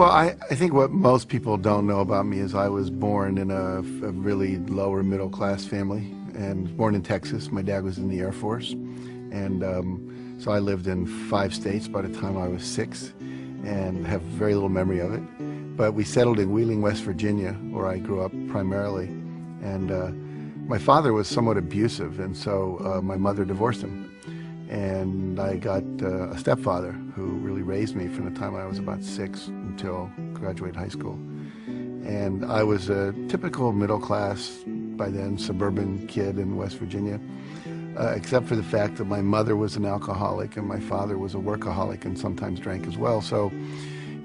Well, I think what most people don't know about me is I was born in a really lower middle class family, and born in Texas. My dad was in the Air Force, and so I lived in 5 states by the time I was 6 and have very little memory of it. But we settled in Wheeling, West Virginia, where I grew up primarily, and my father was somewhat abusive, and so my mother divorced him. And I got a stepfather who really raised me from the time I was about 6 until graduate high school. And I was a typical middle class, by then, suburban kid in West Virginia, except for the fact that my mother was an alcoholic and my father was a workaholic and sometimes drank as well. So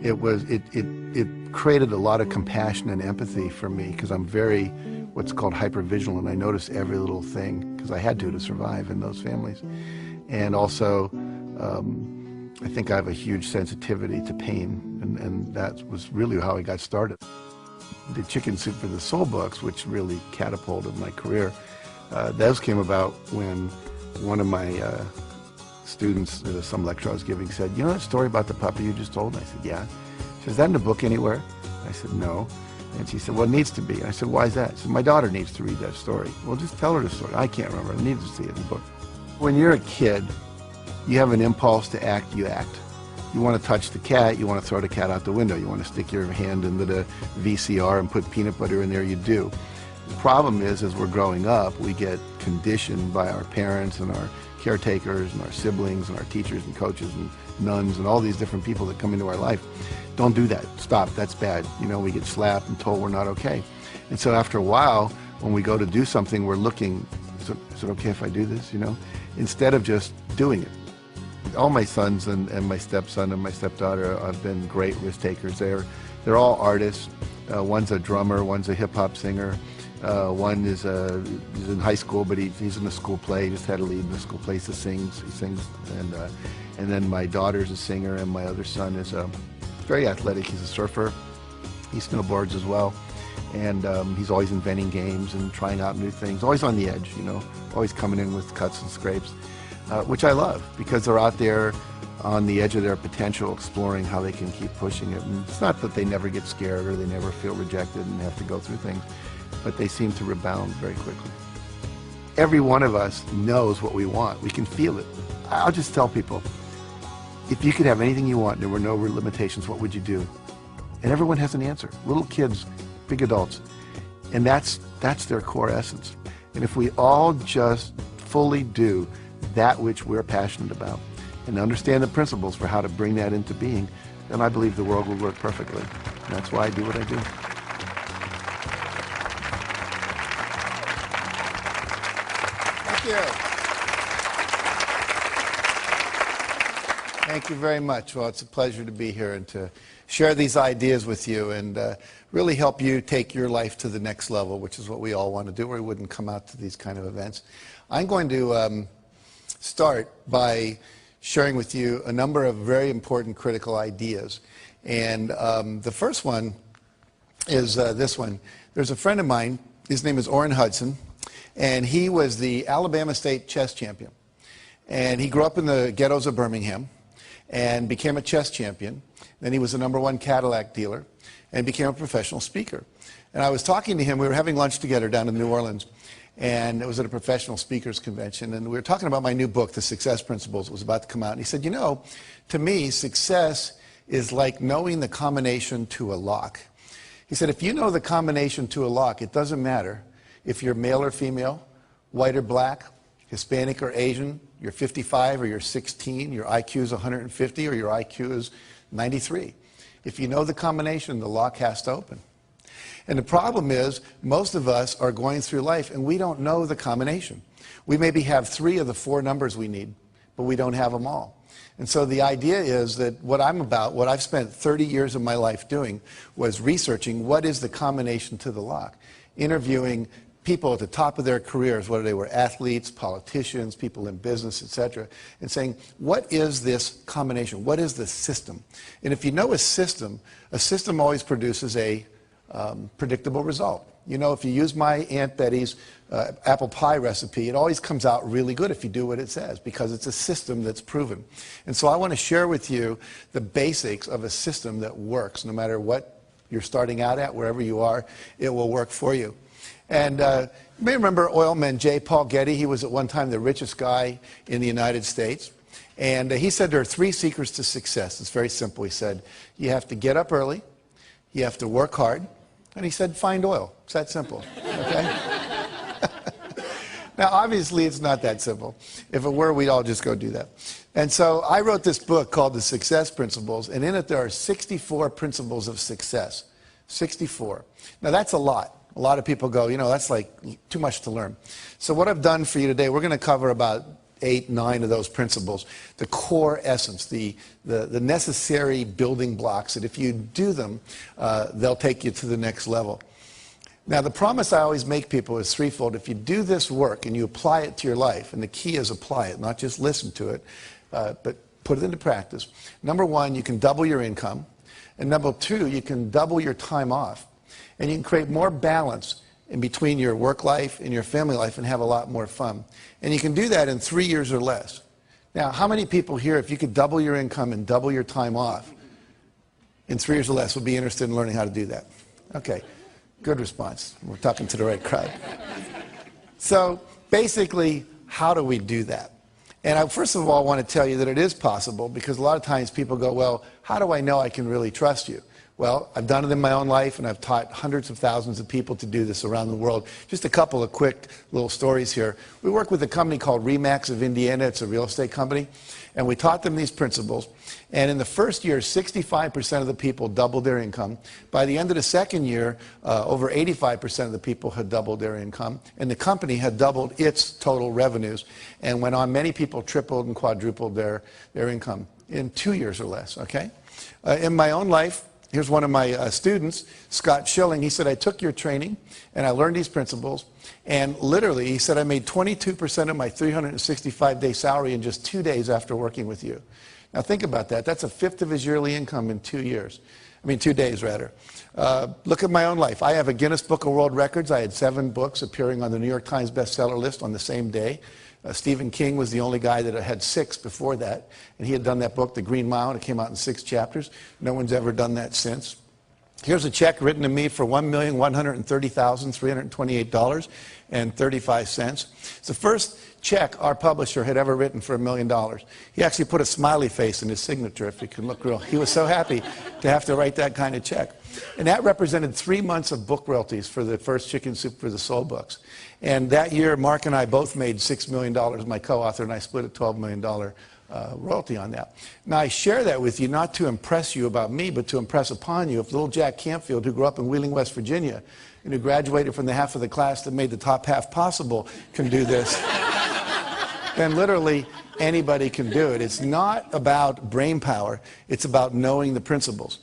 it created a lot of compassion and empathy for me, because I'm very, what's called hypervigilant. I notice every little thing, because I had to survive in those families. And also, I think I have a huge sensitivity to pain, and that was really how I got started. The Chicken Soup for the Soul books, which really catapulted my career, those came about when one of my students, some lecture I was giving, said, "You know that story about the puppy you just told?" And I said, "Yeah." She said, "Is that in the book anywhere?" I said, "No." And she said, "Well, it needs to be." And I said, "Why is that?" She said, "My daughter needs to read that story." "Well, just tell her the story." "I can't remember. I need to see it in the book." When you're a kid, you have an impulse to act, you act. You want to touch the cat, you want to throw the cat out the window. You want to stick your hand into the VCR and put peanut butter in there, you do. The problem is, as we're growing up, we get conditioned by our parents and our caretakers and our siblings and our teachers and coaches and nuns and all these different people that come into our life. Don't do that. Stop. That's bad. You know, we get slapped and told we're not okay. And so after a while, when we go to do something, we're looking, is it okay if I do this, you know? Instead of just doing it. All my sons and my stepson and my stepdaughter have been great risk takers. They're all artists. One's a drummer, one's a hip-hop singer. One is he's in high school, but he's in a school play. He just had a lead in the school play. He sings, and then my daughter's a singer, and my other son is very athletic. He's a surfer. He snowboards as well, and he's always inventing games and trying out new things. Always on the edge, you know. Always coming in with cuts and scrapes, which I love, because they're out there on the edge of their potential, exploring how they can keep pushing it. And it's not that they never get scared or they never feel rejected and have to go through things, but they seem to rebound very quickly. Every one of us knows what we want. We can feel it. I'll just tell people, if you could have anything you want and there were no limitations, what would you do? And everyone has an answer. Little kids, big adults. And that's their core essence. And if we all just fully do that which we're passionate about and understand the principles for how to bring that into being, then I believe the world will work perfectly. And that's why I do what I do. Thank you. Thank you very much. Well, it's a pleasure to be here and to share these ideas with you and really help you take your life to the next level, which is what we all want to do, or we wouldn't come out to these kind of events. I'm going to start by sharing with you a number of very important critical ideas. And the first one is this one. There's a friend of mine, his name is Orrin Hudson, and he was the Alabama State chess champion. And he grew up in the ghettos of Birmingham and became a chess champion. Then he was the #1 Cadillac dealer and became a professional speaker. And I was talking to him, we were having lunch together down in New Orleans, and it was at a professional speakers convention, and we were talking about my new book, The Success Principles. It was about to come out, and he said, "You know, to me, success is like knowing the combination to a lock." He said, if you know the combination to a lock, it doesn't matter if you're male or female, white or black, Hispanic or Asian, you're 55 or you're 16, your IQ is 150 or your IQ is 93. If you know the combination, the lock has to open. And the problem is, most of us are going through life and we don't know the combination. We maybe have 3 of the 4 numbers we need, but we don't have them all. And so the idea is that what I'm about, what I've spent 30 years of my life doing, was researching what is the combination to the lock, interviewing people at the top of their careers, whether they were athletes, politicians, people in business, etc., and saying, what is this combination? What is the system? And if you know a system always produces a predictable result. You know, if you use my Aunt Betty's apple pie recipe, it always comes out really good if you do what it says, because it's a system that's proven. And so I want to share with you the basics of a system that works. No matter what you're starting out at, wherever you are, it will work for you. And you may remember oilman J. Paul Getty. He was at one time the richest guy in the United States. And he said there are 3 secrets to success. It's very simple. He said, you have to get up early, you have to work hard, and he said, find oil. It's that simple, okay? Now, obviously, it's not that simple. If it were, we'd all just go do that. And so I wrote this book called The Success Principles, and in it there are 64 principles of success. 64. Now, that's a lot. A lot of people go, you know, that's like too much to learn. So what I've done for you today, we're going to cover about 8, 9 of those principles, the core essence, the necessary building blocks that if you do them, they'll take you to the next level. Now, the promise I always make people is threefold. If you do this work and you apply it to your life, and the key is apply it, not just listen to it, but put it into practice. Number 1, you can double your income. And number 2, you can double your time off. And you can create more balance in between your work life and your family life and have a lot more fun. And you can do that in 3 years or less. Now, how many people here, if you could double your income and double your time off in 3 years or less, would be interested in learning how to do that? Okay, good response. We're talking to the right crowd. So basically, how do we do that? And I first of all want to tell you that it is possible, because a lot of times people go, well, how do I know I can really trust you? Well, I've done it in my own life, and I've taught hundreds of thousands of people to do this around the world. Just a couple of quick little stories here. We work with a company called RE/MAX of Indiana. It's a real estate company. And we taught them these principles. And in the first year, 65% of the people doubled their income. By the end of the second year, over 85% of the people had doubled their income. And the company had doubled its total revenues. And went on, many people tripled and quadrupled their income in 2 years or less, okay? In my own life, here's one of my students, Scott Schilling. He said, I took your training and I learned these principles, and literally, he said, I made 22% of my 365-day salary in just 2 days after working with you. Now think about that. That's a fifth of his yearly income in 2 years. I mean, 2 days, rather. Look at my own life. I have a Guinness Book of World Records. I had 7 books appearing on the New York Times bestseller list on the same day. Stephen King was the only guy that had 6 before that, and he had done that book, The Green Mile, and it came out in 6 chapters. No one's ever done that since. Here's a check written to me for $1,130,328.35. It's the first check our publisher had ever written for $1 million. He actually put a smiley face in his signature, if you can look real. He was so happy to have to write that kind of check. And that represented 3 months of book royalties for the first Chicken Soup for the Soul books. And that year, Mark and I both made $6 million. My co-author and I split a $12 million royalty on that. Now, I share that with you not to impress you about me, but to impress upon you if little Jack Canfield, who grew up in Wheeling, West Virginia, and who graduated from the half of the class that made the top half possible, can do this, then literally anybody can do it. It's not about brain power. It's about knowing the principles.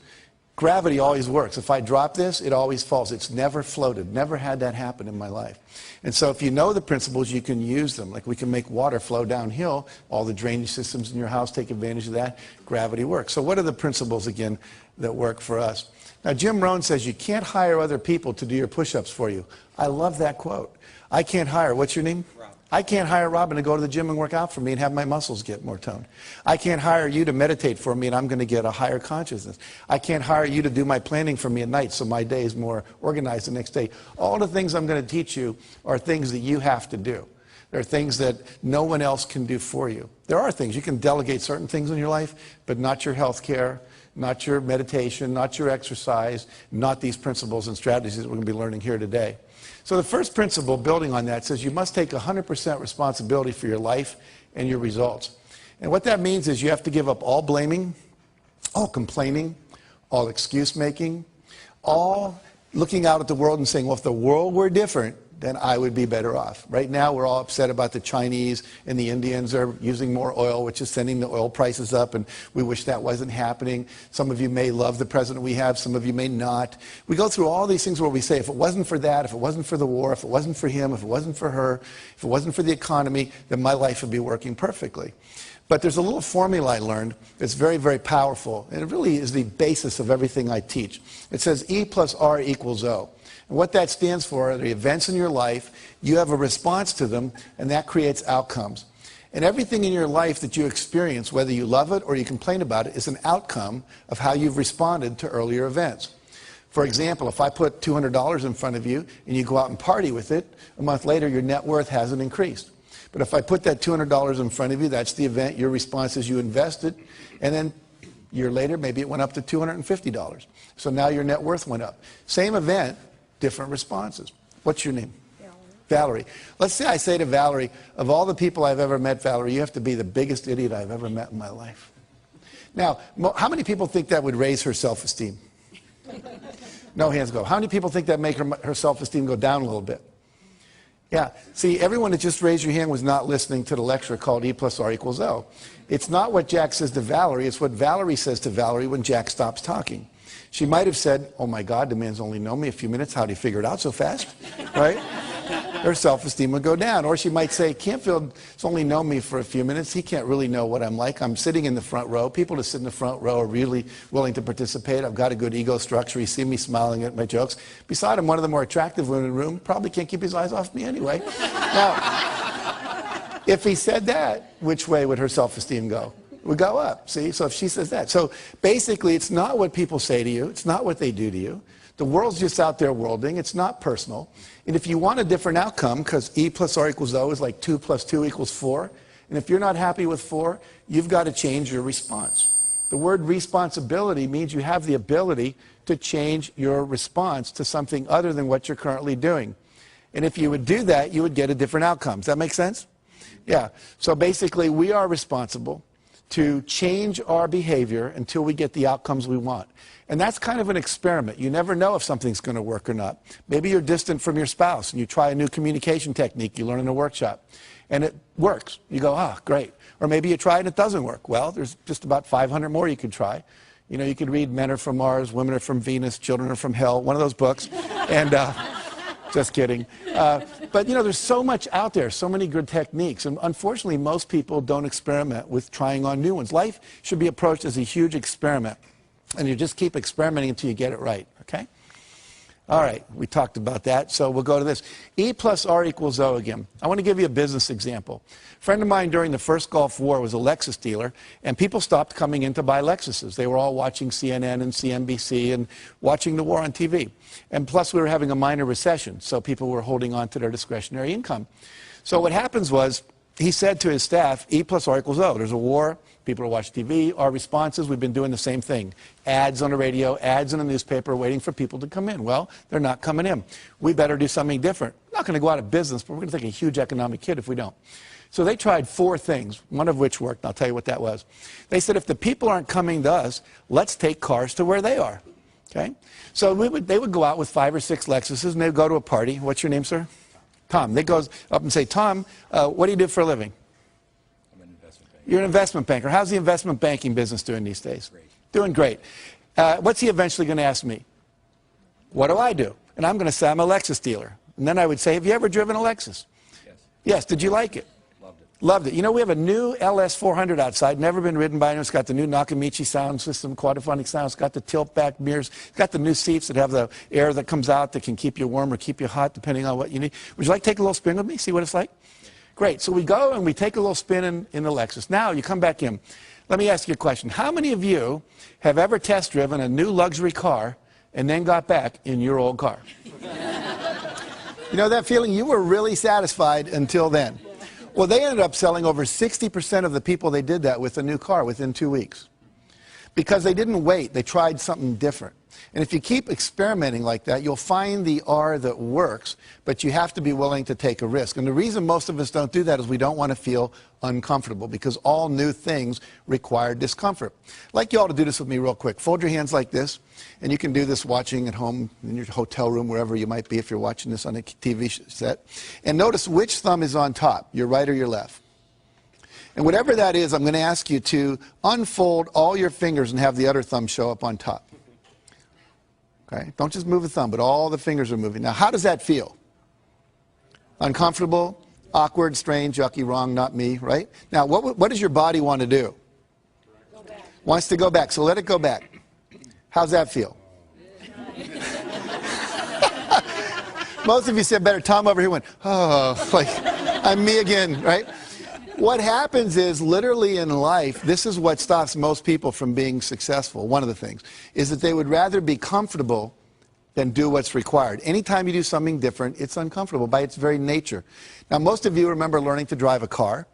Gravity always works. If I drop this, it always falls. It's never floated. Never had that happen in my life. And so if you know the principles, you can use them. Like we can make water flow downhill. All the drainage systems in your house take advantage of that. Gravity works. So what are the principles, again, that work for us? Now, Jim Rohn says you can't hire other people to do your push-ups for you. I love that quote. I can't hire, what's your name? I can't hire Robin to go to the gym and work out for me and have my muscles get more toned. I can't hire you to meditate for me and I'm going to get a higher consciousness. I can't hire you to do my planning for me at night so my day is more organized the next day. All the things I'm going to teach you are things that you have to do. There are things that no one else can do for you. There are things. You can delegate certain things in your life, but not your health care, not your meditation, not your exercise, not these principles and strategies that we're going to be learning here today. So the first principle, building on that, says you must take 100% responsibility for your life and your results. And what that means is you have to give up all blaming, all complaining, all excuse making, all looking out at the world and saying, well, if the world were different, then I would be better off. Right now, we're all upset about the Chinese and the Indians are using more oil, which is sending the oil prices up, and we wish that wasn't happening. Some of you may love the president we have, some of you may not. We go through all these things where we say, if it wasn't for that, if it wasn't for the war, if it wasn't for him, if it wasn't for her, if it wasn't for the economy, then my life would be working perfectly. But there's a little formula I learned that's very, very powerful, and it really is the basis of everything I teach. It says E plus R equals O. And what that stands for are the events in your life, you have a response to them, and that creates outcomes. And everything in your life that you experience, whether you love it or you complain about it, is an outcome of how you've responded to earlier events. For example, if I put $200 in front of you and you go out and party with it, a month later your net worth hasn't increased. But if I put that $200 in front of you, that's the event, your response is you invested, and then a year later maybe it went up to $250. So now your net worth went up. Same event, different responses. What's your name? Valerie. Let's say I say to Valerie, of all the people I've ever met, Valerie, you have to be the biggest idiot I've ever met in my life. Now, how many people think that would raise her self-esteem? No hands go. How many people think that make her self-esteem go down a little bit? Yeah. See, everyone that just raised your hand was not listening to the lecture called E plus R equals O. It's not what Jack says to Valerie, it's what Valerie says to Valerie when Jack stops talking. She might have said, oh my God, the man's only known me a few minutes, how'd he figure it out so fast? Right? Her self-esteem would go down. Or she might say, Canfield's only known me for a few minutes. He can't really know what I'm like. I'm sitting in the front row. People that sit in the front row are really willing to participate. I've got a good ego structure. You see me smiling at my jokes. Beside him, one of the more attractive women in the room probably can't keep his eyes off me anyway. Now, if he said that, which way would her self-esteem go? It would go up, see? So if she says that. So basically, it's not what people say to you. It's not what they do to you. The world's just out there worlding. It's not personal. And if you want a different outcome, because E plus R equals O is like 2 plus 2 equals 4, and if you're not happy with 4, you've got to change your response. The word responsibility means you have the ability to change your response to something other than what you're currently doing. And if you would do that, you would get a different outcome. Does that make sense? Yeah. So basically, we are responsible to change our behavior until we get the outcomes we want. And that's kind of an experiment. You never know if something's going to work or not. Maybe you're distant from your spouse and you try a new communication technique you learn in a workshop and it works. You go, ah, great. Or maybe you try and it doesn't work. Well, there's just about 500 more you could try. You know, you could read Men Are From Mars, Women Are From Venus, Children Are From Hell, one of those books. And just kidding. But, you know, there's so much out there, so many good techniques. And unfortunately, most people don't experiment with trying on new ones. Life should be approached as a huge experiment. And you just keep experimenting until you get it right, okay? All right, we talked about that, so we'll go to this. E plus R equals O again. I want to give you a business example. A friend of mine during the first Gulf War was a Lexus dealer, and people stopped coming in to buy Lexuses. They were all watching CNN and CNBC and watching the war on TV. And plus, we were having a minor recession, so people were holding on to their discretionary income. So what happens was, he said to his staff, E plus R equals O. There's a war. People are watching TV. Our responses, we've been doing the same thing. Ads on the radio, ads in the newspaper, waiting for people to come in. Well, they're not coming in. We better do something different. We're not going to go out of business, but we're going to take a huge economic hit if we don't. So they tried 4 things, one of which worked, and I'll tell you what that was. They said, if the people aren't coming to us, let's take cars to where they are. Okay? So they would go out with 5 or 6 Lexuses, and they'd go to a party. What's your name, sir? Tom. They go up and say, Tom, what do you do for a living? I'm an investment banker. You're an investment banker. How's the investment banking business doing these days? Great. Doing great. What's he eventually going to ask me? What do I do? And I'm going to say, I'm a Lexus dealer. And then I would say, have you ever driven a Lexus? Yes. Yes. Did you like it? Loved it. Loved it. You know, we have a new LS400 outside, never been ridden by anyone. It's got the new Nakamichi sound system, quadraphonic sound. It's got the tilt-back mirrors. It's got the new seats that have the air that comes out that can keep you warm or keep you hot, depending on what you need. Would you like to take a little spin with me, see what it's like? Yeah. Great. So we go and we take a little spin in the Lexus. Now, you come back in. Let me ask you a question. How many of you have ever test-driven a new luxury car and then got back in your old car? You know that feeling? You were really satisfied until then. Well, they ended up selling over 60% of the people they did that with a new car within 2 weeks. Because they didn't wait. They tried something different. And if you keep experimenting like that, you'll find the R that works, but you have to be willing to take a risk. And the reason most of us don't do that is we don't want to feel uncomfortable, because all new things require discomfort. I'd like you all to do this with me real quick. Fold your hands like this, and you can do this watching at home, in your hotel room, wherever you might be if you're watching this on a TV set. And notice which thumb is on top, your right or your left. And whatever that is, I'm going to ask you to unfold all your fingers and have the other thumb show up on top. Okay? Don't just move the thumb, but all the fingers are moving. Now, how does that feel? Uncomfortable? Awkward, strange, yucky, wrong, not me, right? Now, what does your body want to do? Go back. Wants to go back, so let it go back. How's that feel? Most of you said better. Tom over here went, oh, like, I'm me again, right? What happens is, literally in life, this is what stops most people from being successful. One of the things is that they would rather be comfortable than do what's required. Anytime you do something different, it's uncomfortable by its very nature. Now, most of you remember learning to drive a car.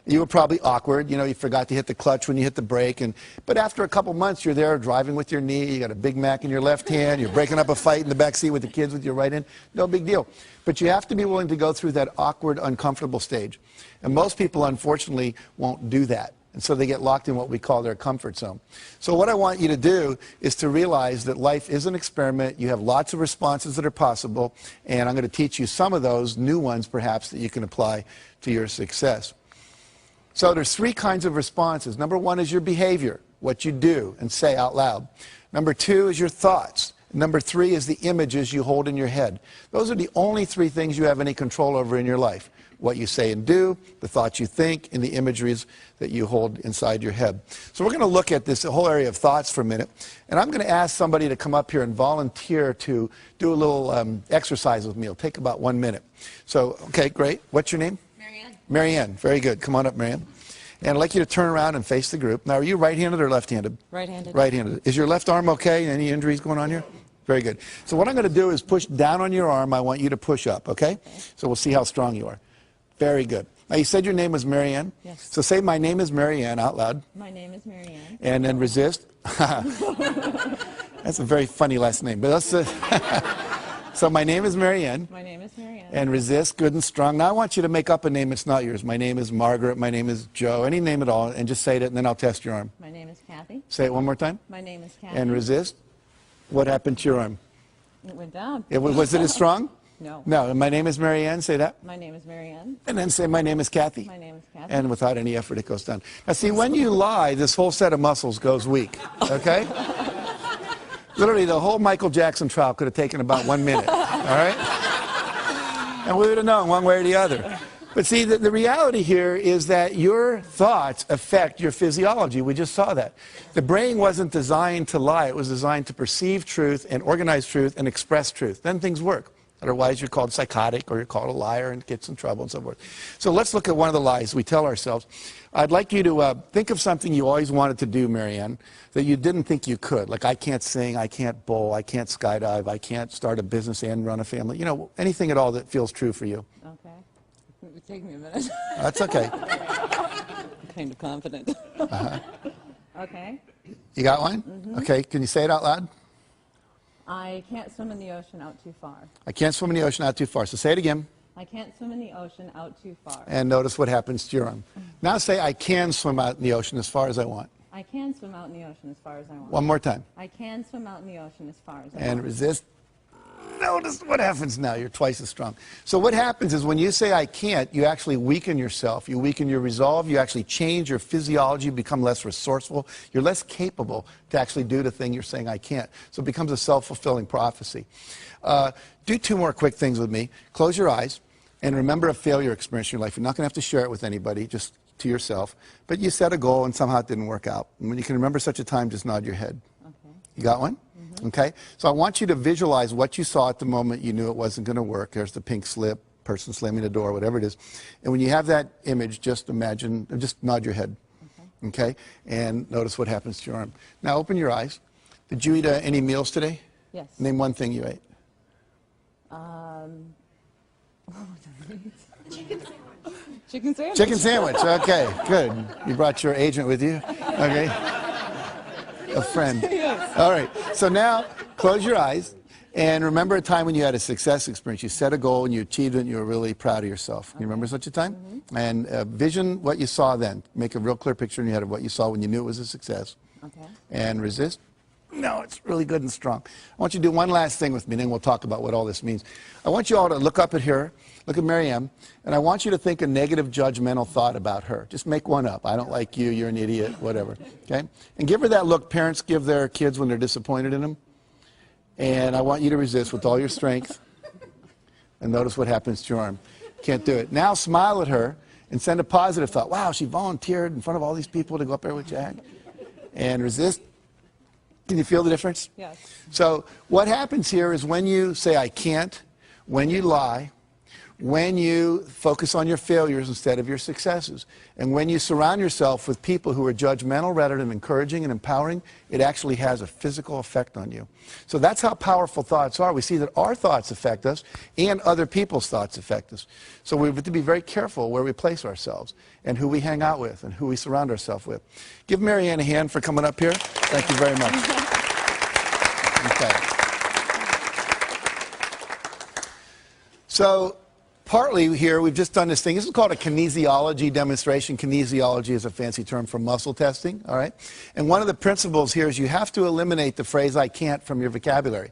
You were probably awkward. You know, you forgot to hit the clutch when you hit the brake. But after a couple months, you're there driving with your knee. You got a Big Mac in your left hand. You're breaking up a fight in the back seat with the kids with your right hand. No big deal. But you have to be willing to go through that awkward, uncomfortable stage. And most people, unfortunately, won't do that. And so they get locked in what we call their comfort zone. So what I want you to do is to realize that life is an experiment. You have lots of responses that are possible. And I'm going to teach you some of those new ones, perhaps, that you can apply to your success. So there's three kinds of responses. Number one is your behavior, what you do and say out loud. Number two is your thoughts. Number three is the images you hold in your head. Those are the only three things you have any control over in your life. What you say and do, the thoughts you think, and the imageries that you hold inside your head. So we're going to look at this whole area of thoughts for a minute. And I'm going to ask somebody to come up here and volunteer to do a little exercise with me. It'll take about 1 minute. So, okay, great. What's your name? Marianne, very good. Come on up, Marianne. And I'd like you to turn around and face the group. Now, are you right-handed or left-handed? Right-handed. Right-handed. Is your left arm okay? Any injuries going on here? Very good. So what I'm going to do is push down on your arm. I want you to push up, okay? So we'll see how strong you are. Very good. Now, you said your name was Marianne? Yes. So say, my name is Marianne, out loud. My name is Marianne. And then resist. That's a very funny last name. But that's so my name is Marianne. My name is Marianne. And resist, good and strong. Now I want you to make up a name that's not yours. My name is Margaret. My name is Joe. Any name at all, and just say it, and then I'll test your arm. My name is Kathy. Say it one more time. My name is Kathy. And resist. What happened to your arm? It went down. Was it as strong? No. No. And my name is Marianne. Say that. My name is Marianne. And then say, my name is Kathy. My name is Kathy. And without any effort, it goes down. Now, see, when you lie, this whole set of muscles goes weak. Okay? Literally, the whole Michael Jackson trial could have taken about 1 minute. All right? And we would have known one way or the other. But see, the reality here is that your thoughts affect your physiology. We just saw that. The brain wasn't designed to lie. It was designed to perceive truth and organize truth and express truth. Then things work. Otherwise, you're called psychotic or you're called a liar and gets in trouble and so forth. So let's look at one of the lies we tell ourselves. I'd like you to think of something you always wanted to do, Marianne, that you didn't think you could. Like, I can't sing, I can't bowl, I can't skydive, I can't start a business and run a family. You know, anything at all that feels true for you. Okay. It would take me a minute. That's okay. I'm kind of confident. Okay. You got one? Mm-hmm. Okay, can you say it out loud? I can't swim in the ocean out too far. I can't swim in the ocean out too far. So say it again. I can't swim in the ocean out too far. And notice what happens to your arm. Now say, I can swim out in the ocean as far as I want. I can swim out in the ocean as far as I want. One more time. I can swim out in the ocean as far as I want. And resist. Notice what happens now. You're twice as strong. So what happens is when you say I can't, you actually weaken yourself. You weaken your resolve. You actually change your physiology. You become less resourceful. You're less capable to actually do the thing you're saying I can't. So it becomes a self-fulfilling prophecy. Do two more quick things with me. Close your eyes and remember a failure experience in your life. You're not going to have to share it with anybody, just to yourself. But you set a goal and somehow it didn't work out. And when you can remember such a time, just nod your head. Okay. You got one? Okay, so I want you to visualize what you saw at the moment you knew it wasn't going to work. There's the pink slip, person slamming the door, whatever it is. And when you have that image, just imagine, just nod your head. Okay, and notice what happens to your arm. Now open your eyes. Did you eat any meals today? Yes. Name one thing you ate. Chicken sandwich. Chicken sandwich, okay, good. You brought your agent with you? Okay. A friend. Yes. All right. So now close your eyes and remember a time when you had a success experience. You set a goal and you achieved it and you were really proud of yourself. You remember such a time? Mm-hmm. And vision what you saw then. Make a real clear picture in your head of what you saw when you knew it was a success. Okay. And resist. No, it's really good and strong. I want you to do one last thing with me, and then we'll talk about what all this means. I want you all to look up at her, look at Marianne, and I want you to think a negative judgmental thought about her. Just make one up. I don't like you, you're an idiot, whatever. Okay? And give her that look parents give their kids when they're disappointed in them. And I want you to resist with all your strength. And notice what happens to your arm. Can't do it. Now smile at her and send a positive thought. Wow, she volunteered in front of all these people to go up there with Jack. And resist. Can you feel the difference? Yes. So what happens here is when you say, I can't, when you lie, when you focus on your failures instead of your successes, and when you surround yourself with people who are judgmental rather than encouraging and empowering, it actually has a physical effect on you. So that's how powerful thoughts are. We see that our thoughts affect us and other people's thoughts affect us. So we have to be very careful where we place ourselves and who we hang out with and who we surround ourselves with. Give Marianne a hand for coming up here. Thank you very much. Okay. So partly here, we've just done this thing. This is called a kinesiology demonstration. Kinesiology is a fancy term for muscle testing, all right? And one of the principles here is you have to eliminate the phrase, I can't, from your vocabulary.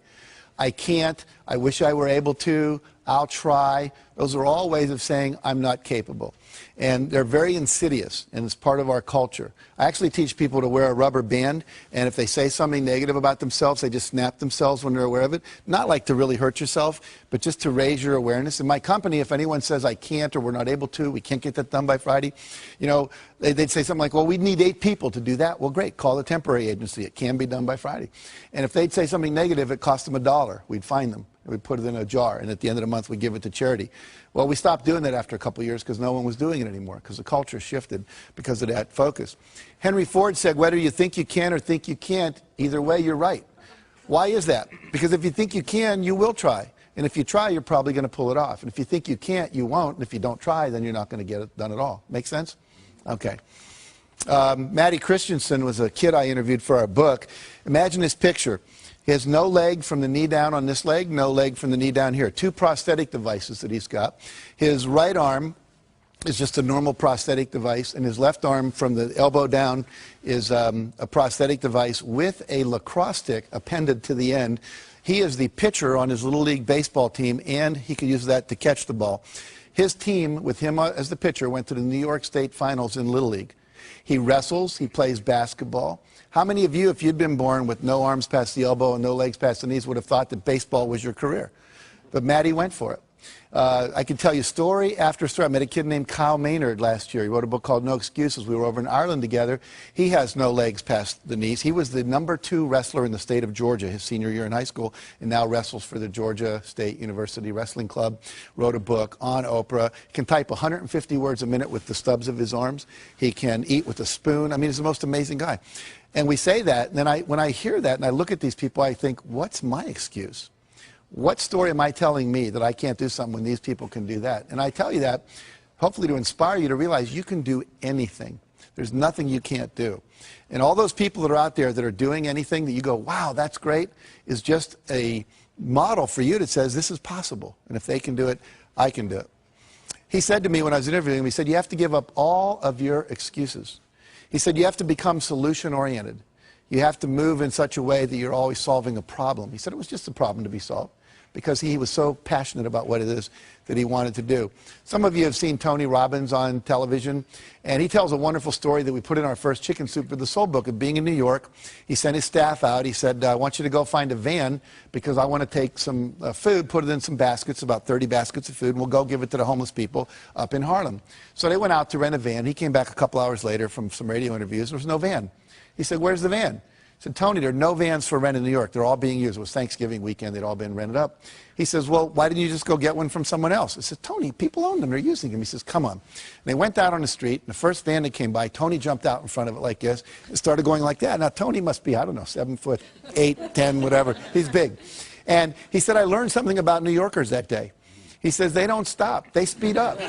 I can't, I wish I were able to, I'll try. Those are all ways of saying I'm not capable. And they're very insidious, and it's part of our culture. I actually teach people to wear a rubber band, and if they say something negative about themselves, they just snap themselves when they're aware of it. Not like to really hurt yourself, but just to raise your awareness. In my company, if anyone says I can't or we're not able to, we can't get that done by Friday, you know, they'd say something like, well, we need 8 people to do that. Well, great, call a temporary agency. It can be done by Friday. And if they'd say something negative, it cost them $1. We'd fine them. We'd put it in a jar, and at the end of the month, we'd give it to charity. Well, we stopped doing that after a couple of years because no one was doing it anymore, because the culture shifted because of that focus. Henry Ford said, whether you think you can or think you can't, either way, you're right. Why is that? Because if you think you can, you will try. And if you try, you're probably going to pull it off. And if you think you can't, you won't. And if you don't try, then you're not going to get it done at all. Make sense? Okay. Maddie Christensen was a kid I interviewed for our book. Imagine this picture. He has no leg from the knee down on this leg, no leg from the knee down here. 2 prosthetic devices that he's got. His right arm is just a normal prosthetic device, and his left arm from the elbow down is a prosthetic device with a lacrosse stick appended to the end. He is the pitcher on his Little League baseball team, and he could use that to catch the ball. His team, with him as the pitcher, went to the New York State Finals in Little League. He wrestles, he plays basketball. How many of you, if you'd been born with no arms past the elbow and no legs past the knees, would have thought that baseball was your career? But Maddie went for it. I can tell you story after story. I met a kid named Kyle Maynard last year. He wrote a book called No Excuses. We were over in Ireland together. He has no legs past the knees. He was the #2 wrestler in the state of Georgia his senior year in high school, and now wrestles for the Georgia State University Wrestling Club. Wrote a book on Oprah. He can type 150 words a minute with the stubs of his arms. He can eat with a spoon. I mean, he's the most amazing guy. And we say that, and then when I hear that and I look at these people, I think, what's my excuse? What story am I telling me that I can't do something when these people can do that? And I tell you that hopefully to inspire you to realize you can do anything. There's nothing you can't do. And all those people that are out there that are doing anything that you go, wow, that's great, is just a model for you that says this is possible. And if they can do it, I can do it. He said to me when I was interviewing him, he said, you have to give up all of your excuses. He said, you have to become solution-oriented. You have to move in such a way that you're always solving a problem. He said it was just a problem to be solved because he was so passionate about what it is that he wanted to do. Some of you have seen Tony Robbins on television, and he tells a wonderful story that we put in our first Chicken Soup for the Soul book of being in New York. He sent his staff out. He said, I want you to go find a van because I want to take some food, put it in some baskets, about 30 baskets of food, and we'll go give it to the homeless people up in Harlem. So they went out to rent a van. He came back a couple hours later from some radio interviews. There was no van. He said, where's the van? He said, Tony, there are no vans for rent in New York. They're all being used. It was Thanksgiving weekend. They'd all been rented up. He says, well, why didn't you just go get one from someone else? I said, Tony, people own them. They're using them. He says, come on. And they went out on the street, and the first van that came by, Tony jumped out in front of it like this and started going like that. Now, Tony must be, I don't know, 7 foot, 8, 10, whatever. He's big. And he said, I learned something about New Yorkers that day. He says, they don't stop. They speed up.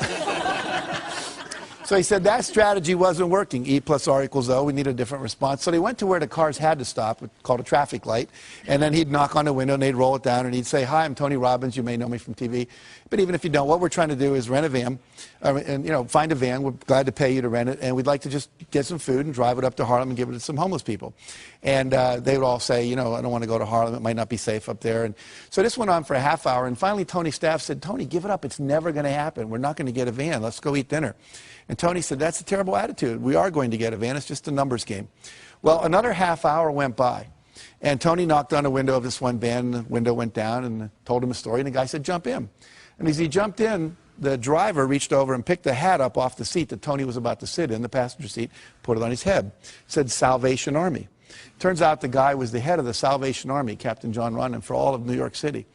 So he said that strategy wasn't working. E plus R equals O. We need a different response. So they went to where the cars had to stop, called a traffic light. And then he'd knock on the window, and they'd roll it down, and he'd say, hi, I'm Tony Robbins. You may know me from TV. But even if you don't, what we're trying to do is rent a van, and find a van. We're glad to pay you to rent it. And we'd like to just get some food and drive it up to Harlem and give it to some homeless people. And they would all say, I don't want to go to Harlem. It might not be safe up there. And so this went on for a half hour. And finally, Tony's staff said, Tony, give it up. It's never going to happen. We're not going to get a van. Let's go eat dinner. And Tony said, that's a terrible attitude. We are going to get a van. It's just a numbers game. Well, another half hour went by. And Tony knocked on the window of this one van. And the window went down and told him a story. And the guy said, jump in. And as he jumped in, the driver reached over and picked the hat up off the seat that Tony was about to sit in, the passenger seat, put it on his head. It said Salvation Army. Turns out the guy was the head of the Salvation Army, Captain John Runyon, for all of New York City.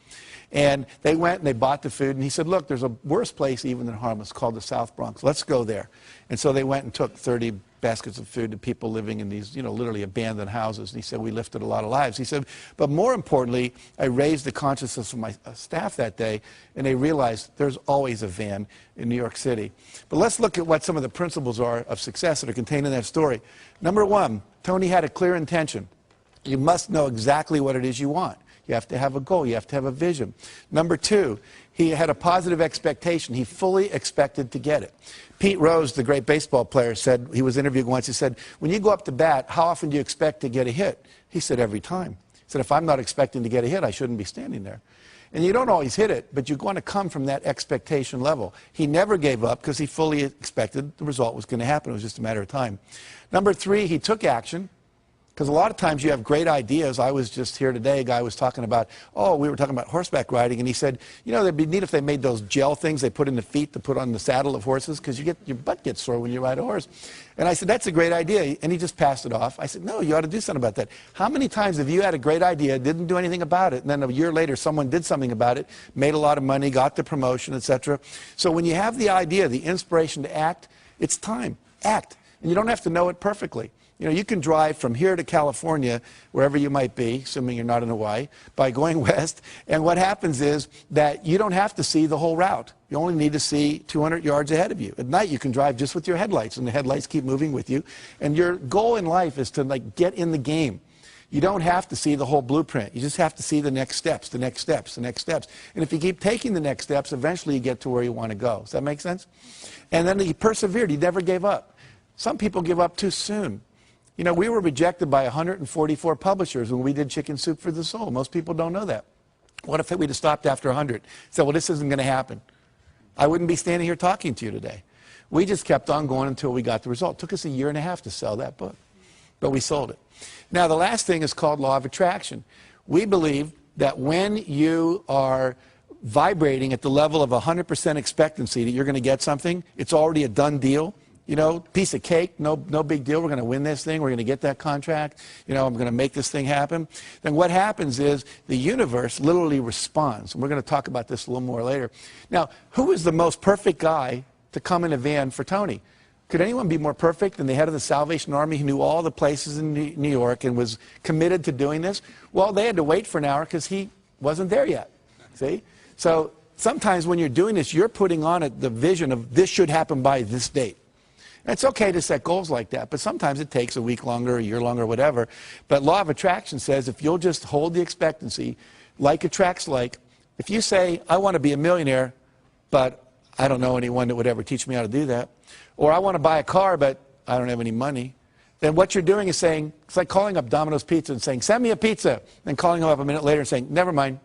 And they went and they bought the food, and he said, look, there's a worse place even than Harlem. It's called the South Bronx. Let's go there. And so they went and took 30 baskets of food to people living in these, literally abandoned houses. And he said, we lifted a lot of lives. He said, but more importantly, I raised the consciousness of my staff that day, and they realized there's always a van in New York City. But let's look at what some of the principles are of success that are contained in that story. Number one, Tony had a clear intention. You must know exactly what it is you want. You have to have a goal. You have to have a vision. Number two, he had a positive expectation. He fully expected to get it. Pete Rose, the great baseball player, said, he was interviewed once, he said, when you go up to bat, how often do you expect to get a hit? He said, every time. He said, if I'm not expecting to get a hit, I shouldn't be standing there. And you don't always hit it, but you want to come from that expectation level. He never gave up because he fully expected the result was going to happen. It was just a matter of time. Number three, he took action. Because a lot of times you have great ideas. I was just here today, a guy was talking about, we were talking about horseback riding, and he said, it'd be neat if they made those gel things they put in the feet to put on the saddle of horses, because your butt gets sore when you ride a horse. And I said, that's a great idea, and he just passed it off. I said, no, you ought to do something about that. How many times have you had a great idea, didn't do anything about it, and then a year later someone did something about it, made a lot of money, got the promotion, etc. So when you have the idea, the inspiration to act, it's time. Act. And you don't have to know it perfectly. You can drive from here to California, wherever you might be, assuming you're not in Hawaii, by going west. And what happens is that you don't have to see the whole route. You only need to see 200 yards ahead of you. At night, you can drive just with your headlights, and the headlights keep moving with you. And your goal in life is to get in the game. You don't have to see the whole blueprint. You just have to see the next steps, the next steps, the next steps. And if you keep taking the next steps, eventually you get to where you want to go. Does that make sense? And then he persevered. He never gave up. Some people give up too soon. We were rejected by 144 publishers when we did Chicken Soup for the Soul. Most people don't know that. What if we'd have stopped after 100? Said, well, this isn't going to happen. I wouldn't be standing here talking to you today. We just kept on going until we got the result. It took us a year and a half to sell that book, but we sold it. Now, the last thing is called law of attraction. We believe that when you are vibrating at the level of 100% expectancy that you're going to get something, it's already a done deal. Piece of cake, no big deal. We're going to win this thing. We're going to get that contract. I'm going to make this thing happen. Then what happens is the universe literally responds. And we're going to talk about this a little more later. Now, who is the most perfect guy to come in a van for Tony? Could anyone be more perfect than the head of the Salvation Army who knew all the places in New York and was committed to doing this? Well, they had to wait for an hour because he wasn't there yet. See? So sometimes when you're doing this, you're putting on it the vision of this should happen by this date. It's okay to set goals like that, but sometimes it takes a week longer, a year longer, whatever. But law of attraction says if you'll just hold the expectancy, like attracts like, if you say, I want to be a millionaire, but I don't know anyone that would ever teach me how to do that, or I want to buy a car, but I don't have any money, then what you're doing is saying, it's like calling up Domino's Pizza and saying, send me a pizza, and calling them up a minute later and saying, never mind.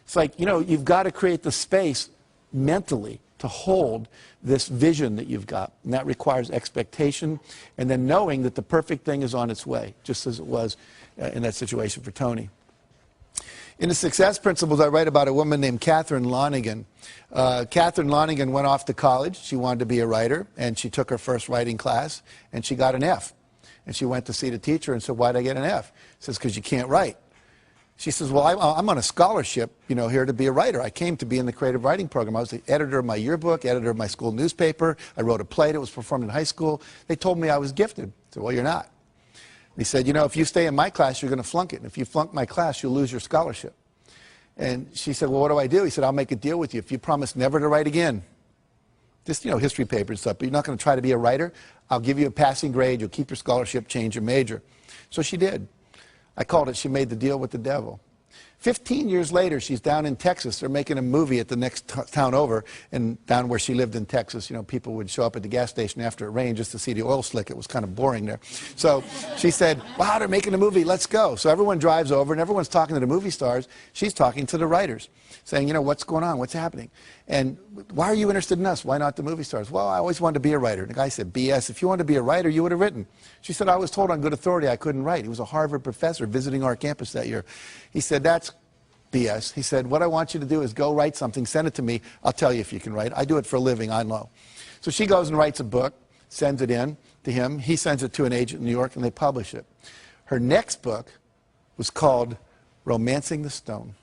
It's like, you've got to create the space mentally to hold this vision that you've got. And that requires expectation and then knowing that the perfect thing is on its way, just as it was in that situation for Tony. In the Success Principles, I write about a woman named Catherine Lonigan. Catherine Lonigan went off to college. She wanted to be a writer, and she took her first writing class, and she got an F. And she went to see the teacher and said, why'd I get an F? He says, because you can't write. She says, well, I'm on a scholarship, here to be a writer. I came to be in the creative writing program. I was the editor of my yearbook, editor of my school newspaper. I wrote a play that was performed in high school. They told me I was gifted. I said, well, you're not. He said, if you stay in my class, you're going to flunk it. And if you flunk my class, you'll lose your scholarship. And she said, well, what do I do? He said, I'll make a deal with you. If you promise never to write again, just, history paper and stuff, but you're not going to try to be a writer, I'll give you a passing grade, you'll keep your scholarship, change your major. So she did. I called it, she made the deal with the devil. 15 years later, she's down in Texas. They're making a movie at the next town over, and down where she lived in Texas, people would show up at the gas station after it rained just to see the oil slick. It was kind of boring there. So she said, wow, they're making a movie, let's go. So everyone drives over, and everyone's talking to the movie stars. She's talking to the writers, saying, what's going on, what's happening? And why are you interested in us? Why not the movie stars? Well, I always wanted to be a writer. And the guy said, BS, if you wanted to be a writer, you would have written. She said, I was told on good authority I couldn't write. He was a Harvard professor visiting our campus that year. He said, that's BS. He said, what I want you to do is go write something, send it to me. I'll tell you if you can write. I do it for a living, I know. So she goes and writes a book, sends it in to him. He sends it to an agent in New York, and they publish it. Her next book was called Romancing the Stone.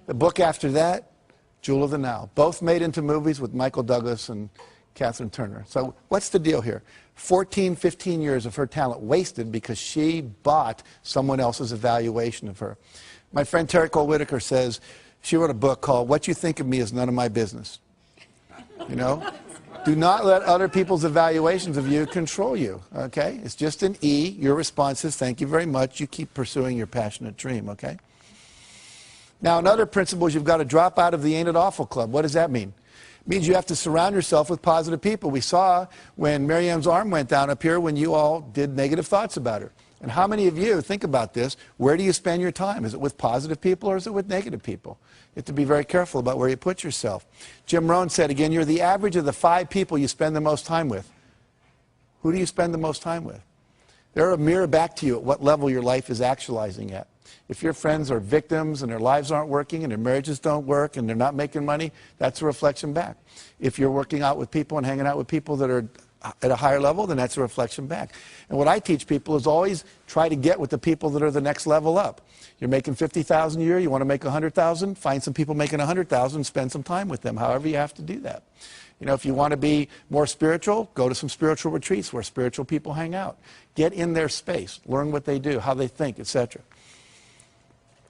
The book after that, Jewel of the Nile. Both made into movies with Michael Douglas and Catherine Turner. So what's the deal here? 14, 15 years of her talent wasted because she bought someone else's evaluation of her. My friend Terry Cole Whitaker says, she wrote a book called What You Think of Me Is None of My Business. You know? Do not let other people's evaluations of you control you, okay? It's just an E. Your response is, thank you very much. You keep pursuing your passionate dream, okay? Now, another principle is you've got to drop out of the Ain't It Awful Club. What does that mean? It means you have to surround yourself with positive people. We saw when Marianne's arm went down up here when you all did negative thoughts about her. And how many of you, think about this, where do you spend your time? Is it with positive people or is it with negative people? You have to be very careful about where you put yourself. Jim Rohn said, again, you're the average of the 5 people you spend the most time with. Who do you spend the most time with? They're a mirror back to you at what level your life is actualizing at. If your friends are victims and their lives aren't working and their marriages don't work and they're not making money, that's a reflection back. If you're working out with people and hanging out with people that are at a higher level, then that's a reflection back. And what I teach people is always try to get with the people that are the next level up. You're making $50,000 a year, you want to make $100,000, find some people making $100,000, spend some time with them, however you have to do that. You know, if you want to be more spiritual, go to some spiritual retreats where spiritual people hang out. Get in their space, learn what they do, how they think, etc.